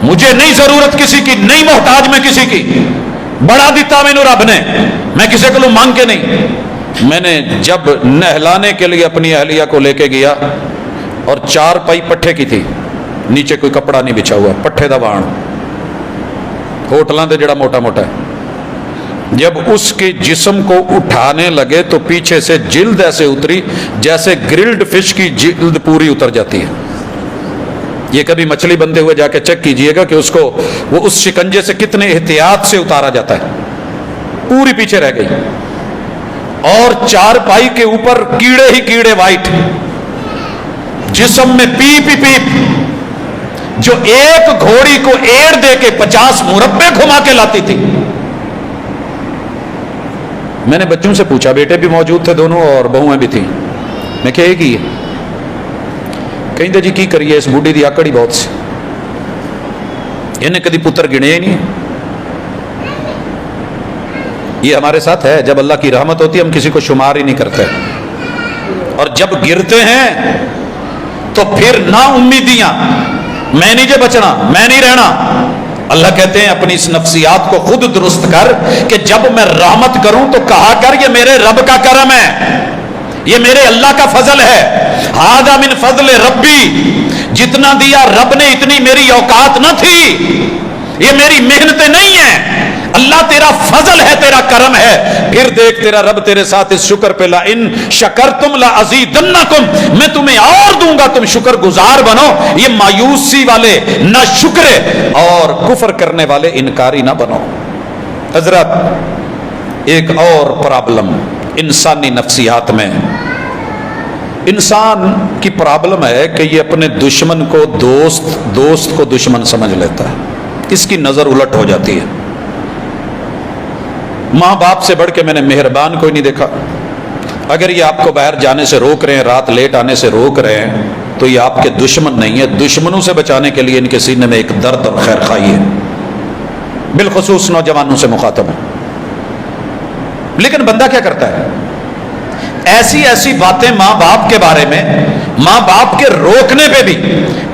مجھے نہیں ضرورت کسی کی، نہیں محتاج میں کسی کی. بڑا دیتا مینوں رب نے، میں کسی کو مانگ کے نہیں. میں نے جب نہلانے کے لیے اپنی اہلیہ کو لے کے گیا اور 4 پائی پٹھے کی تھی، نیچے کوئی کپڑا نہیں بچھا ہوا، پٹھے دا وان ہوٹلاں دے جڑا موٹا موٹا ہے. جب اس کے جسم کو اٹھانے لگے تو پیچھے سے جلد ایسے اتری جیسے گرلڈ فش کی جلد پوری اتر جاتی ہے. یہ کبھی مچھلی بنتے ہوئے جا کے چیک کیجئے گا کہ اس کو وہ اس شکنجے سے کتنے احتیاط سے اتارا جاتا ہے. پوری پیچھے رہ گئی، اور 4 پائی کے اوپر کیڑے ہی کیڑے وائٹ، جسم میں پیپ ہی پیپ، جو ایک گھوڑی کو ایڑ دے کے 50 مربع گھما کے لاتی تھی. میں نے بچوں سے پوچھا، بیٹے بھی موجود تھے دونوں اور بہویں بھی تھیں، میں کہے گی کہیں جی کی کریے اس بوڑھی دی آکڑی بہت سی، انہیں کدی پتر گنے ہی نہیں. یہ ہمارے ساتھ ہے، جب اللہ کی رحمت ہوتی ہے ہم کسی کو شمار ہی نہیں کرتے، اور جب گرتے ہیں تو پھر نا امیدیاں، میں نہیں جے بچنا، میں نہیں رہنا. اللہ کہتے ہیں اپنی اس نفسیات کو خود درست کر کہ جب میں رحمت کروں تو کہا کر یہ میرے رب کا کرم ہے، یہ میرے اللہ کا فضل ہے. ھذا من فضل ربی، جتنا دیا رب نے اتنی میری اوقات نہ تھی، یہ میری محنتیں نہیں ہیں، اللہ تیرا فضل ہے، تیرا کرم ہے. پھر دیکھ تیرا رب تیرے ساتھ اس شکر پہ، لا ان شکرتم لازیدنکم، میں تمہیں اور دوں گا، تم شکر گزار بنو. یہ مایوسی والے نہ شکرے اور کفر کرنے والے انکاری نہ بنو. حضرت ایک اور پرابلم انسانی نفسیات میں، انسان کی پرابلم ہے کہ یہ اپنے دشمن کو دوست، دوست کو دشمن سمجھ لیتا ہے. اس کی نظر الٹ ہو جاتی ہے. ماں باپ سے بڑھ کے میں نے مہربان کوئی نہیں دیکھا. اگر یہ آپ کو باہر جانے سے روک رہے ہیں، رات لیٹ آنے سے روک رہے ہیں، تو یہ آپ کے دشمن نہیں ہے. دشمنوں سے بچانے کے لیے ان کے سینے میں ایک درد اور خیر خواہی ہے، بالخصوص نوجوانوں سے مخاطب ہے. لیکن بندہ کیا کرتا ہے؟ ایسی ایسی باتیں ماں باپ کے بارے میں، ماں باپ کے روکنے پہ بھی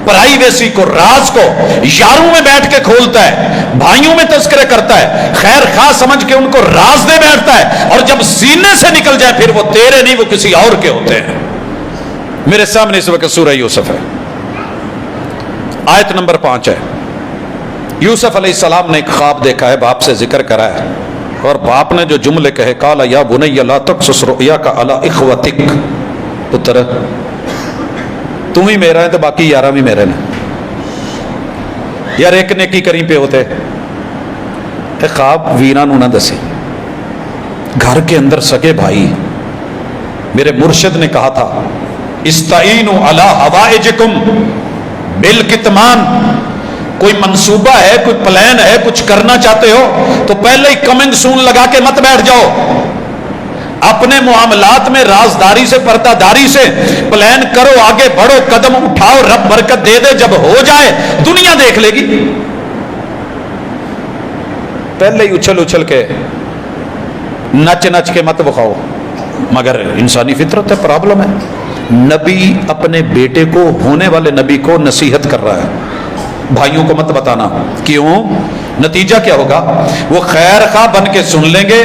پرائیویسی کو، راز کو یاروں میں بیٹھ کے کھولتا ہے، بھائیوں میں تذکرے کرتا ہے، خیر خواہ سمجھ کے ان کو راز دے بیٹھتا ہے، اور جب سینے سے نکل جائے پھر وہ تیرے نہیں، وہ کسی اور کے ہوتے ہیں۔ میرے سامنے اس وقت سورہ یوسف ہے، آیت نمبر 5 ہے۔ یوسف علیہ السلام نے ایک خواب دیکھا ہے، باپ سے ذکر کرا ہے، اور باپ نے جو جملے کہے، قال یا بنی لا تقصص رؤیاک علی اخوتک، پتر تو ہی میرا ہے تو باقی 11 بھی میرے نے، یار ایک نیکی کری پہ ہوتے اے خواب ویراں نو نہ دسی۔ گھر کے اندر سگے بھائی، میرے مرشد نے کہا تھا استعینوا علی حوائجکم بالکتمان، کوئی منصوبہ ہے، کوئی پلان ہے، کچھ کرنا چاہتے ہو تو پہلے ہی کمنگ سون لگا کے مت بیٹھ جاؤ، اپنے معاملات میں رازداری سے، پردہ داری سے پلان کرو، آگے بڑھو، قدم اٹھاؤ، رب برکت دے دے، جب ہو جائے دنیا دیکھ لے گی۔ پہلے ہی اچھل اچھل کے نچ نچ کے مت بخاؤ، مگر انسانی فطرت ہے، پرابلم ہے۔ نبی اپنے بیٹے کو، ہونے والے نبی کو نصیحت کر رہا ہے، بھائیوں کو مت بتانا، کیوں؟ نتیجہ کیا ہوگا؟ وہ خیر خواہ بن کے سن لیں گے،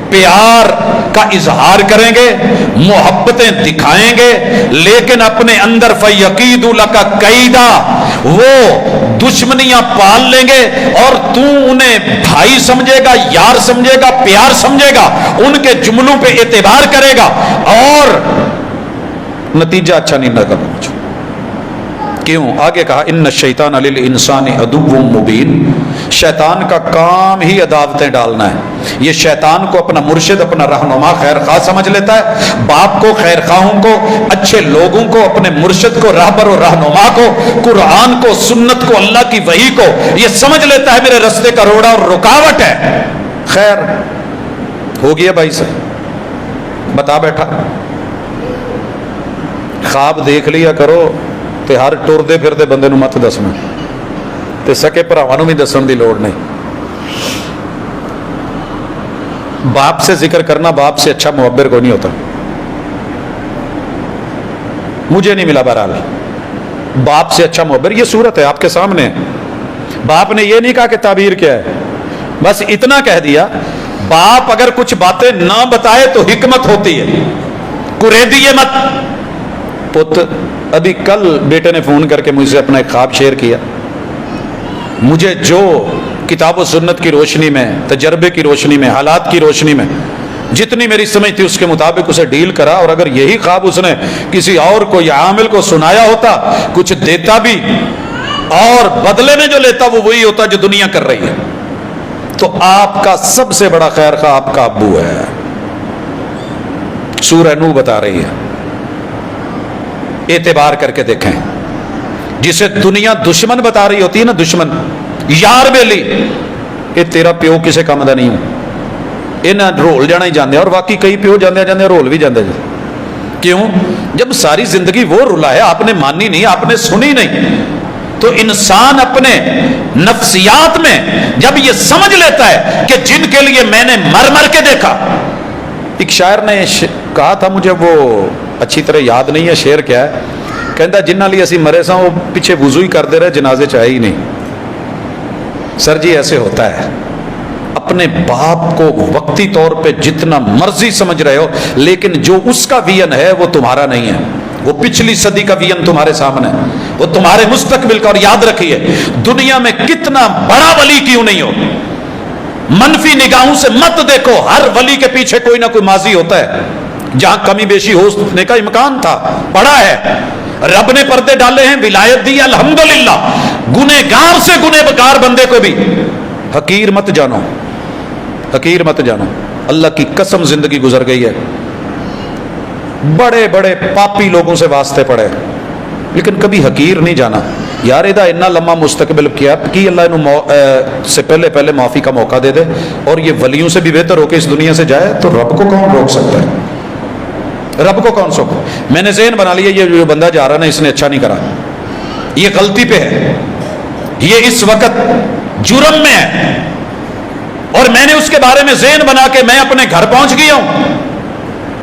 پیار کا اظہار کریں گے، محبتیں دکھائیں گے، لیکن اپنے اندر فَيَقِيدُ لَكَ كَيْدًا، وہ دشمنیاں پال لیں گے، اور تو انہیں بھائی سمجھے گا، یار سمجھے گا، پیار سمجھے گا، ان کے جملوں پہ اعتبار کرے گا، اور نتیجہ اچھا نہیں لگا مجھے۔ کیوں؟ آگے کہا ان الشیطان للانسان عدو مبین، شیطان کا کام ہی عداوتیں ڈالنا ہے۔ یہ شیطان کو اپنا مرشد، اپنا رہنما، خیر خواہ سمجھ لیتا ہے، باپ کو، خیر خواہوں کو، اچھے لوگوں کو، اپنے مرشد کو، رہبر و رہنما کو، قرآن کو، سنت کو، اللہ کی وحی کو یہ سمجھ لیتا ہے میرے رستے کا روڑا اور رکاوٹ ہے۔ خیر ہو گیا بھائی سے بتا بیٹھا، خواب دیکھ لیا کرو تے ہر ٹردے پھردے بندے نو مت دسنا، تے سکے بھراواں نو بھی دسن دی لوڑ نہیں۔ باپ سے ذکر کرنا، باپ سے اچھا معبر کو نہیں ہوتا، مجھے نہیں ملا بہرحال باپ سے اچھا معبر۔ یہ صورت ہے آپ کے سامنے، باپ نے یہ نہیں کہا کہ تعبیر کیا ہے، بس اتنا کہہ دیا، باپ اگر کچھ باتیں نہ بتائے تو حکمت ہوتی ہے، قریدیے مت۔ پت ابھی کل بیٹے نے فون کر کے مجھ سے اپنا ایک خواب شیئر کیا، مجھے جو کتاب و سنت کی روشنی میں، تجربے کی روشنی میں، حالات کی روشنی میں جتنی میری سمجھ تھی اس کے مطابق اسے ڈیل کرا، اور اگر یہی خواب اس نے کسی اور کو یا عامل کو سنایا ہوتا، کچھ دیتا بھی اور بدلے میں جو لیتا وہ وہی ہوتا جو دنیا کر رہی ہے۔ تو آپ کا سب سے بڑا خیر خواہ آپ کا ابو ہے، سورہ نوح بتا رہی ہے، اعتبار کر کے دیکھیں، جسے دنیا دشمن بتا رہی ہوتی ہے نا، دشمن، یار بیلی، یہ تیرا پیو کسے کام دا نہیں ہوں، یہ رول جانا ہی جاندے، اور واقعی کئی پیو جاندے جاندے رول بھی جاندے۔ کیوں؟ جب ساری زندگی وہ رلا ہے، آپ نے مانی نہیں، آپ نے سنی نہیں، تو انسان اپنے نفسیات میں جب یہ سمجھ لیتا ہے کہ جن کے لیے میں نے مر مر کے دیکھا۔ ایک شاعر نے کہا تھا، مجھے وہ اچھی طرح یاد نہیں ہے شعر کیا ہے، کہندا جنہ لیے اسی مرے سا وہ پیچھے وضو ہی کرتے رہے، جنازے چاہے ہی نہیں۔ سر جی ایسے ہوتا ہے، اپنے باپ کو وقتی طور پہ جتنا مرضی سمجھ رہے ہو، لیکن جو اس کا وین ہے وہ تمہارا نہیں ہے، وہ پچھلی صدی کا وین تمہارے سامنے ہے، وہ تمہارے مستقبل کا۔ اور یاد رکھیے، دنیا میں کتنا بڑا ولی کیوں نہیں ہو، منفی نگاہوں سے مت دیکھو، ہر ولی کے پیچھے کوئی نہ کوئی ماضی ہوتا ہے، جہاں کمی بیشی ہونے کا امکان تھا، پڑا ہے، رب نے پردے ڈالے ہیں، ولایت دی الحمدللہ، گنہگار سے گنہگار بندے کو بھی حقیر مت جانو، حقیر مت جانو۔ اللہ کی قسم زندگی گزر گئی ہے، بڑے بڑے پاپی لوگوں سے واسطے پڑے، لیکن کبھی حقیر نہیں جانا۔ یار ادا اتنا لمبا مستقبل کیا کہ اللہ انہوں سے پہلے معافی کا موقع دے دے، اور یہ ولیوں سے بھی بہتر ہو کے اس دنیا سے جائے، تو رب کو کون روک سکتا ہے؟ رب کو کون سوکو؟ میں نے ذہن بنا لیا یہ جو بندہ جا رہا نا، اس نے اچھا نہیں کرا، یہ غلطی پہ ہے، یہ اس وقت جرم میں ہے، اور میں نے اس کے بارے میں ذہن بنا کے میں اپنے گھر پہنچ گیا ہوں،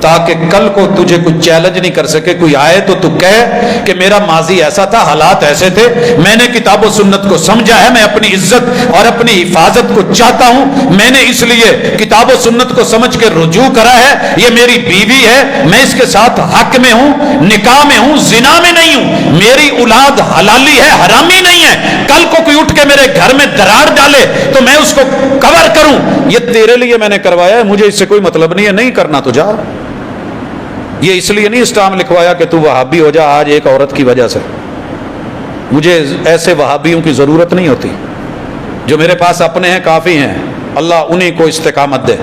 تاکہ کل کو تجھے کوئی چیلنج نہیں کر سکے. کوئی آئے تو تو کہے کہ میرا ماضی ایسا تھا, حالات ایسے تھے, میں نے کتاب و سنت کو سمجھا ہے, میں اپنی عزت اور اپنی حفاظت کو چاہتا ہوں, میں نے اس لیے کتاب و سنت کو سمجھ کے رجوع کرا ہے, یہ میری بیوی ہے, میں اس کے ساتھ حق میں ہوں, نکاح میں ہوں, زنا میں نہیں ہوں, میری اولاد حلالی ہے, حرامی نہیں ہے. کل کو کوئی اٹھ کے میرے گھر میں دراڑ ڈالے تو میں اس کو کور کروں. یہ تیرے لیے میں نے کروایا ہے, مجھے اس سے کوئی مطلب نہیں ہے, نہیں کرنا تو جا. یہ اس لیے نہیں اسٹام لکھوایا کہ تو وہابی ہو جا آج ایک عورت کی وجہ سے. مجھے ایسے وہابیوں کی ضرورت نہیں ہوتی, جو میرے پاس اپنے ہیں کافی ہیں, اللہ انہی کو استقامت دے.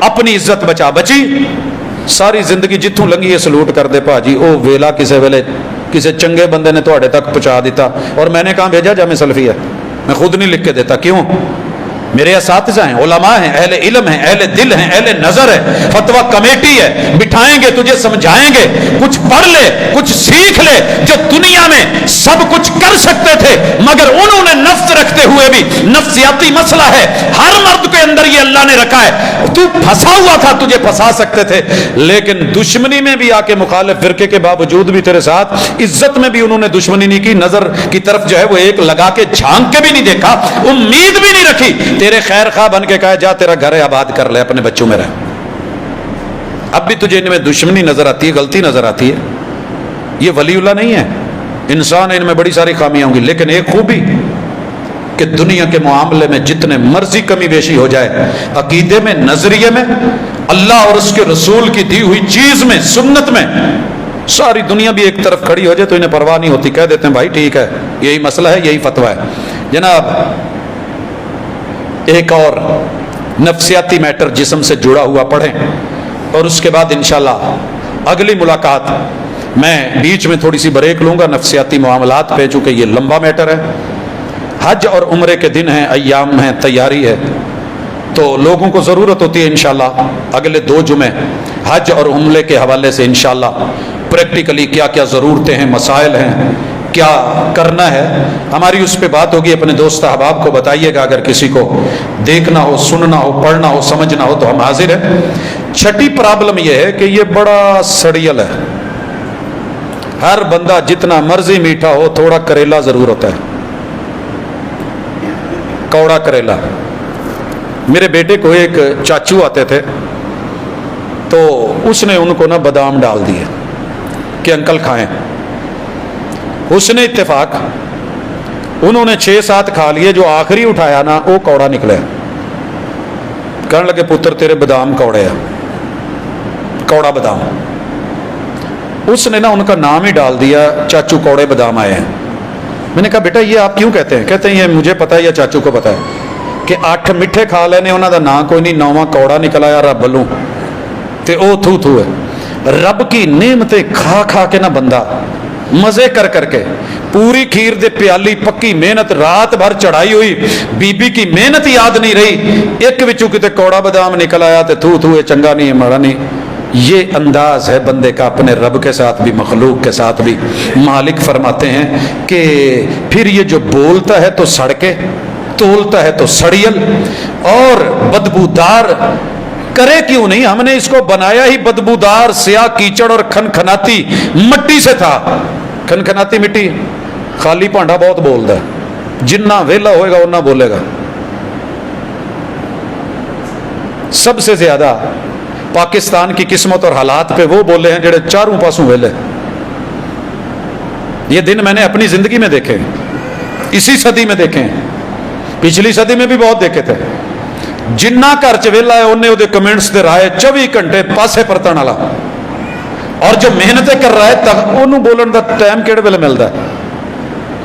اپنی عزت بچا بچی, ساری زندگی جتوں لنگی ہے سلوٹ کر دے پاجی, او ویلا کسے ویلے کسی چنگے بندے نے تواڈے تک پہنچا دیتا, اور میں نے کہاں بھیجا جامع سلفی ہے, میں خود نہیں لکھ کے دیتا. کیوں؟ میرے اساتذہ ہیں, علماء ہیں, اہل علم ہیں, اہل دل ہیں, اہل نظر ہے, فتویٰ کمیٹی ہے, بٹھائیں گے تجھے سمجھائیں گے, کچھ پڑھ لے, کچھ سیکھ لے. جو دنیا میں سب کچھ کر سکتے تھے مگر انہوں نے نفس رکھتے ہوئے بھی, نفسیاتی مسئلہ ہے ہر مرد کے اندر, یہ اللہ نے رکھا ہے. تو پھنسا ہوا تھا, تجھے پھنسا سکتے تھے, لیکن دشمنی میں بھی آ کے مخالف فرقے کے باوجود بھی تیرے ساتھ, عزت میں بھی انہوں نے دشمنی نہیں کی, نظر کی طرف جو ہے وہ ایک لگا کے جھانک کے بھی نہیں دیکھا, امید بھی نہیں رکھی, تیرے خیر خواہ بن کے کہا جا تیرا گھر ہے آباد کر لے, اپنے بچوں میں رہ. اب بھی تجھے ان میں دشمنی نظر آتی ہے, غلطی نظر آتی ہے, یہ ولی اللہ نہیں ہے, انسان ہے, ان میں بڑی ساری خامیاں ہوں گی, لیکن ایک خوبی کہ دنیا کے معاملے میں جتنے مرضی کمی بیشی ہو جائے, عقیدے میں, نظریے میں, اللہ اور اس کے رسول کی دی ہوئی چیز میں, سنت میں, ساری دنیا بھی ایک طرف کھڑی ہو جائے تو انہیں پرواہ نہیں ہوتی, کہہ دیتے ہیں بھائی ٹھیک ہے, یہی مسئلہ ہے, یہی فتویٰ ہے. جناب ایک اور نفسیاتی میٹر جسم سے جڑا ہوا پڑھیں, اور اس کے بعد انشاءاللہ اگلی ملاقات میں بیچ میں تھوڑی سی بریک لوں گا نفسیاتی معاملات پہ, چونکہ یہ لمبا میٹر ہے. حج اور عمرے کے دن ہیں, ایام ہیں, تیاری ہے, تو لوگوں کو ضرورت ہوتی ہے انشاءاللہ اگلے 2 جمعے حج اور عمرے کے حوالے سے انشاءاللہ پریکٹیکلی کیا کیا ضرورتیں ہیں, مسائل ہیں, کیا کرنا ہے, ہماری اس پہ بات ہوگی. اپنے دوست احباب کو بتائیے گا, اگر کسی کو دیکھنا ہو, سننا ہو, پڑھنا ہو, سمجھنا ہو تو ہم حاضر ہیں. چھٹی پرابلم یہ ہے کہ یہ بڑا سڑیل ہے, ہر بندہ جتنا مرضی میٹھا ہو تھوڑا کریلا ضرور ہوتا ہے, کوڑا کریلا. میرے بیٹے کو ایک چاچو آتے تھے, تو اس نے ان کو نا بادام ڈال دیے کہ انکل کھائیں. حسن اتفاق انہوں نے 6-7 کھا لیے, جو آخری اٹھایا نا وہ کوڑا نکلے. کہنے لگے پتر تیرے بادام کوڑے ہیں, کوڑا بادام. اس نے نا ان کا نام ہی ڈال دیا, چاچو کوڑے بادام آئے ہیں. میں نے کہا بیٹا یہ آپ کیوں کہتے ہیں؟ کہتے ہیں یہ مجھے پتا ہے یا چاچو کو پتا ہے کہ 8 میٹھے کھا لینے, انہوں دا نام کوئی نہیں, 9واں کوڑا نکل آیا رب بلوں, تے او تھو تھو ہے. رب کی نعمتیں کھا کھا کے نہ بندہ مزے کر کر کے, پوری کھیر دے پیالی, پکی محنت, رات بھر چڑھائی ہوئی, بی بی کی محنت یاد نہیں رہی, ایک وچوں کتے کوڑا بادام نکل آیا تے تھو تھو ہے, چنگا نہیں ہے, مڑا نہیں. یہ انداز ہے بندے کا اپنے رب کے ساتھ بھی, مخلوق کے ساتھ بھی. مالک فرماتے ہیں کہ پھر یہ جو بولتا ہے تو سڑکے, تولتا ہے تو سڑیل, اور بدبودار کرے کیوں نہیں؟ ہم نے اس کو بنایا ہی بدبودار, سیاہ کیچڑ اور کھنکھناتی مٹی سے تھا. کھنکھناتی مٹی, خالی پانڈا بہت بولتا ہے, جنہ ویلا ہوئے گا اتنا بولے گا. سب سے زیادہ پاکستان کی قسمت اور حالات پہ وہ بولے ہیں جڑے چاروں پاسوں ویلے. یہ دن میں نے اپنی زندگی میں دیکھے, اسی صدی میں دیکھے, پچھلی صدی میں بھی بہت دیکھے تھے. جنہ گھر چ ویلا ہے انہیں وہ کمنٹس دے رہا ہے 24 گھنٹے پاسے پرتن والا, اور جو محنتیں کر رہا ہے انہوں بولن دا ٹائم کہڑے ویلے ملتا ہے؟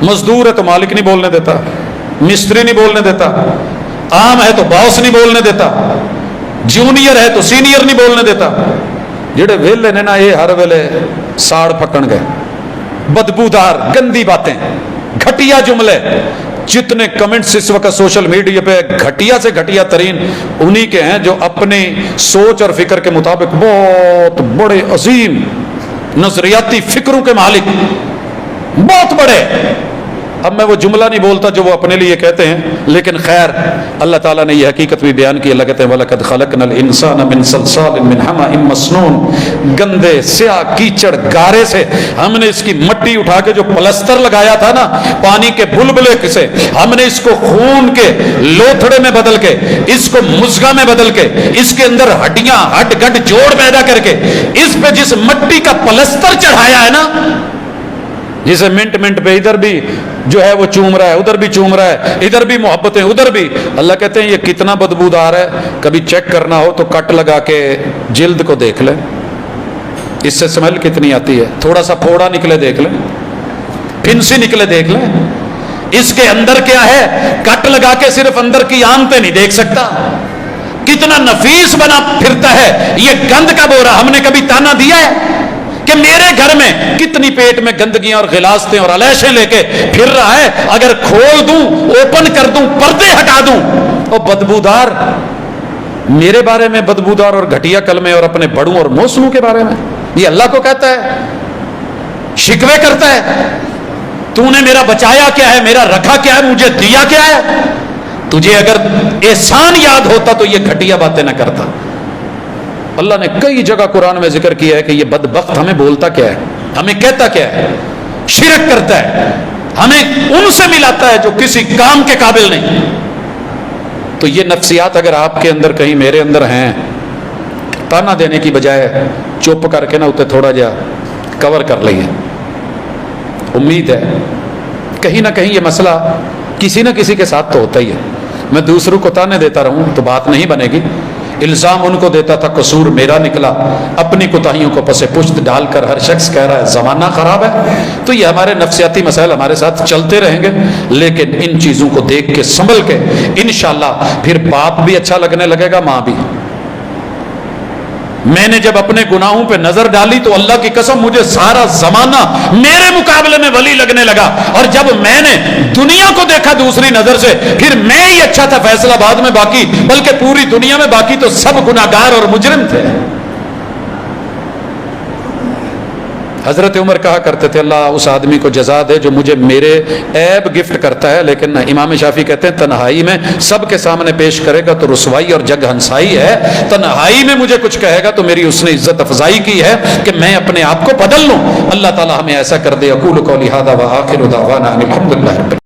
مزدور ہے تو مالک نہیں بولنے دیتا, مستری نہیں بولنے دیتا, عام ہے تو باس نہیں بولنے دیتا, جونیئر ہے تو سینئر نہیں بولنے دیتا. جڑے ویلے نے نا یہ ہر ویلے ساڑ پکڑ گئے, بدبودار گندی باتیں, گھٹیا جملے. جتنے کمنٹس اس وقت سوشل میڈیا پہ گھٹیا سے گھٹیا ترین انہی کے ہیں جو اپنی سوچ اور فکر کے مطابق بہت بڑے عظیم نظریاتی فکروں کے مالک, بہت بڑے, اب میں وہ جملہ نہیں بولتا جو وہ اپنے لیے کہتے ہیں، لیکن خیر اللہ تعالیٰ نے یہ حقیقت بھی بیان کی۔ اللہ کہتے ہیں وَلَقَدْ خَلَقْنَا الْإِنسَانَ مِنْ صَلْصَالٍ مِنْ حَمَإٍ مَسْنُونٍ، گندے سیاہ کیچڑ گارے سے ہم نے اس کی مٹی اٹھا کے جو پلستر لگایا تھا نا پانی کے بلبلے سے، ہم نے اس کو خون کے لوتھڑے میں بدل کے، اس کو مزغہ میں بدل کے، اس کے اندر ہڈیاں ہڈ گڈ جوڑ پیدا کر کے، اس پہ جس مٹی کا پلستر چڑھایا ہے نا، جسے منٹ منٹ پہ ادھر بھی جو ہے وہ چوم رہا ہے، ادھر بھی چوم رہا ہے، ادھر بھی محبتیں ادھر بھی، اللہ کہتے ہیں یہ کتنا بدبودار ہے، کبھی چیک کرنا ہو تو کٹ لگا کے جلد کو دیکھ لیں، اس سے سمیل کتنی آتی ہے، تھوڑا سا پھوڑا نکلے دیکھ لیں، پھنسی نکلے دیکھ لیں، اس کے اندر کیا ہے، کٹ لگا کے صرف اندر کی آنتیں نہیں دیکھ سکتا، کتنا نفیس بنا پھرتا ہے یہ گند کا بورا۔ ہم نے کبھی تانا دیا ہے کہ میرے گھر میں کتنی پیٹ میں گندگیاں اور غلاظتیں اور علیشیں لے کے پھر رہا ہے، اگر کھول دوں اوپن کر دوں پردے ہٹا دوں وہ بدبودار، میرے بارے میں بدبودار اور گھٹیا کلمے اور اپنے بڑوں اور موسموں کے بارے میں یہ اللہ کو کہتا ہے، شکوے کرتا ہے، تو نے میرا بچایا کیا ہے، میرا رکھا کیا ہے، مجھے دیا کیا ہے، تجھے اگر احسان یاد ہوتا تو یہ گھٹیا باتیں نہ کرتا۔ اللہ نے کئی جگہ قرآن میں ذکر کیا ہے کہ یہ بدبخت ہمیں بولتا کیا ہے، ہمیں کہتا کیا ہے، شرک کرتا ہے، ہمیں ان سے ملاتا ہے جو کسی کام کے قابل نہیں۔ تو یہ نفسیات اگر آپ کے اندر کہیں میرے اندر ہیں، تانا دینے کی بجائے چپ کر کے نہ اسے تھوڑا جا کور کر لئیے۔ امید ہے کہیں نہ کہیں یہ مسئلہ کسی نہ کسی کے ساتھ تو ہوتا ہی ہے، میں دوسروں کو تانے دیتا رہوں تو بات نہیں بنے گی، الزام ان کو دیتا تھا، قصور میرا نکلا، اپنی کوتاہیوں کو پس پشت ڈال کر ہر شخص کہہ رہا ہے زمانہ خراب ہے، تو یہ ہمارے نفسیاتی مسائل ہمارے ساتھ چلتے رہیں گے، لیکن ان چیزوں کو دیکھ کے سنبھل کے انشاءاللہ پھر باپ بھی اچھا لگنے لگے گا، ماں بھی۔ میں نے جب اپنے گناہوں پہ نظر ڈالی تو اللہ کی قسم مجھے سارا زمانہ میرے مقابلے میں ولی لگنے لگا، اور جب میں نے دنیا کو دیکھا دوسری نظر سے پھر میں ہی اچھا تھا فیصلہ آباد میں، باقی بلکہ پوری دنیا میں باقی تو سب گناہگار اور مجرم تھے۔ حضرت عمر کہا کرتے تھے اللہ اس آدمی کو جزا دے جو مجھے میرے عیب گفٹ کرتا ہے، لیکن امام شافعی کہتے ہیں تنہائی میں سب کے سامنے پیش کرے گا تو رسوائی اور جگ ہنسائی ہے، تنہائی میں مجھے کچھ کہے گا تو میری اس نے عزت افزائی کی ہے کہ میں اپنے آپ کو بدل لوں۔ اللہ تعالی ہمیں ایسا کر دے۔ اقول قولی ھذا وآخر دعوانا ان الحمد للہ۔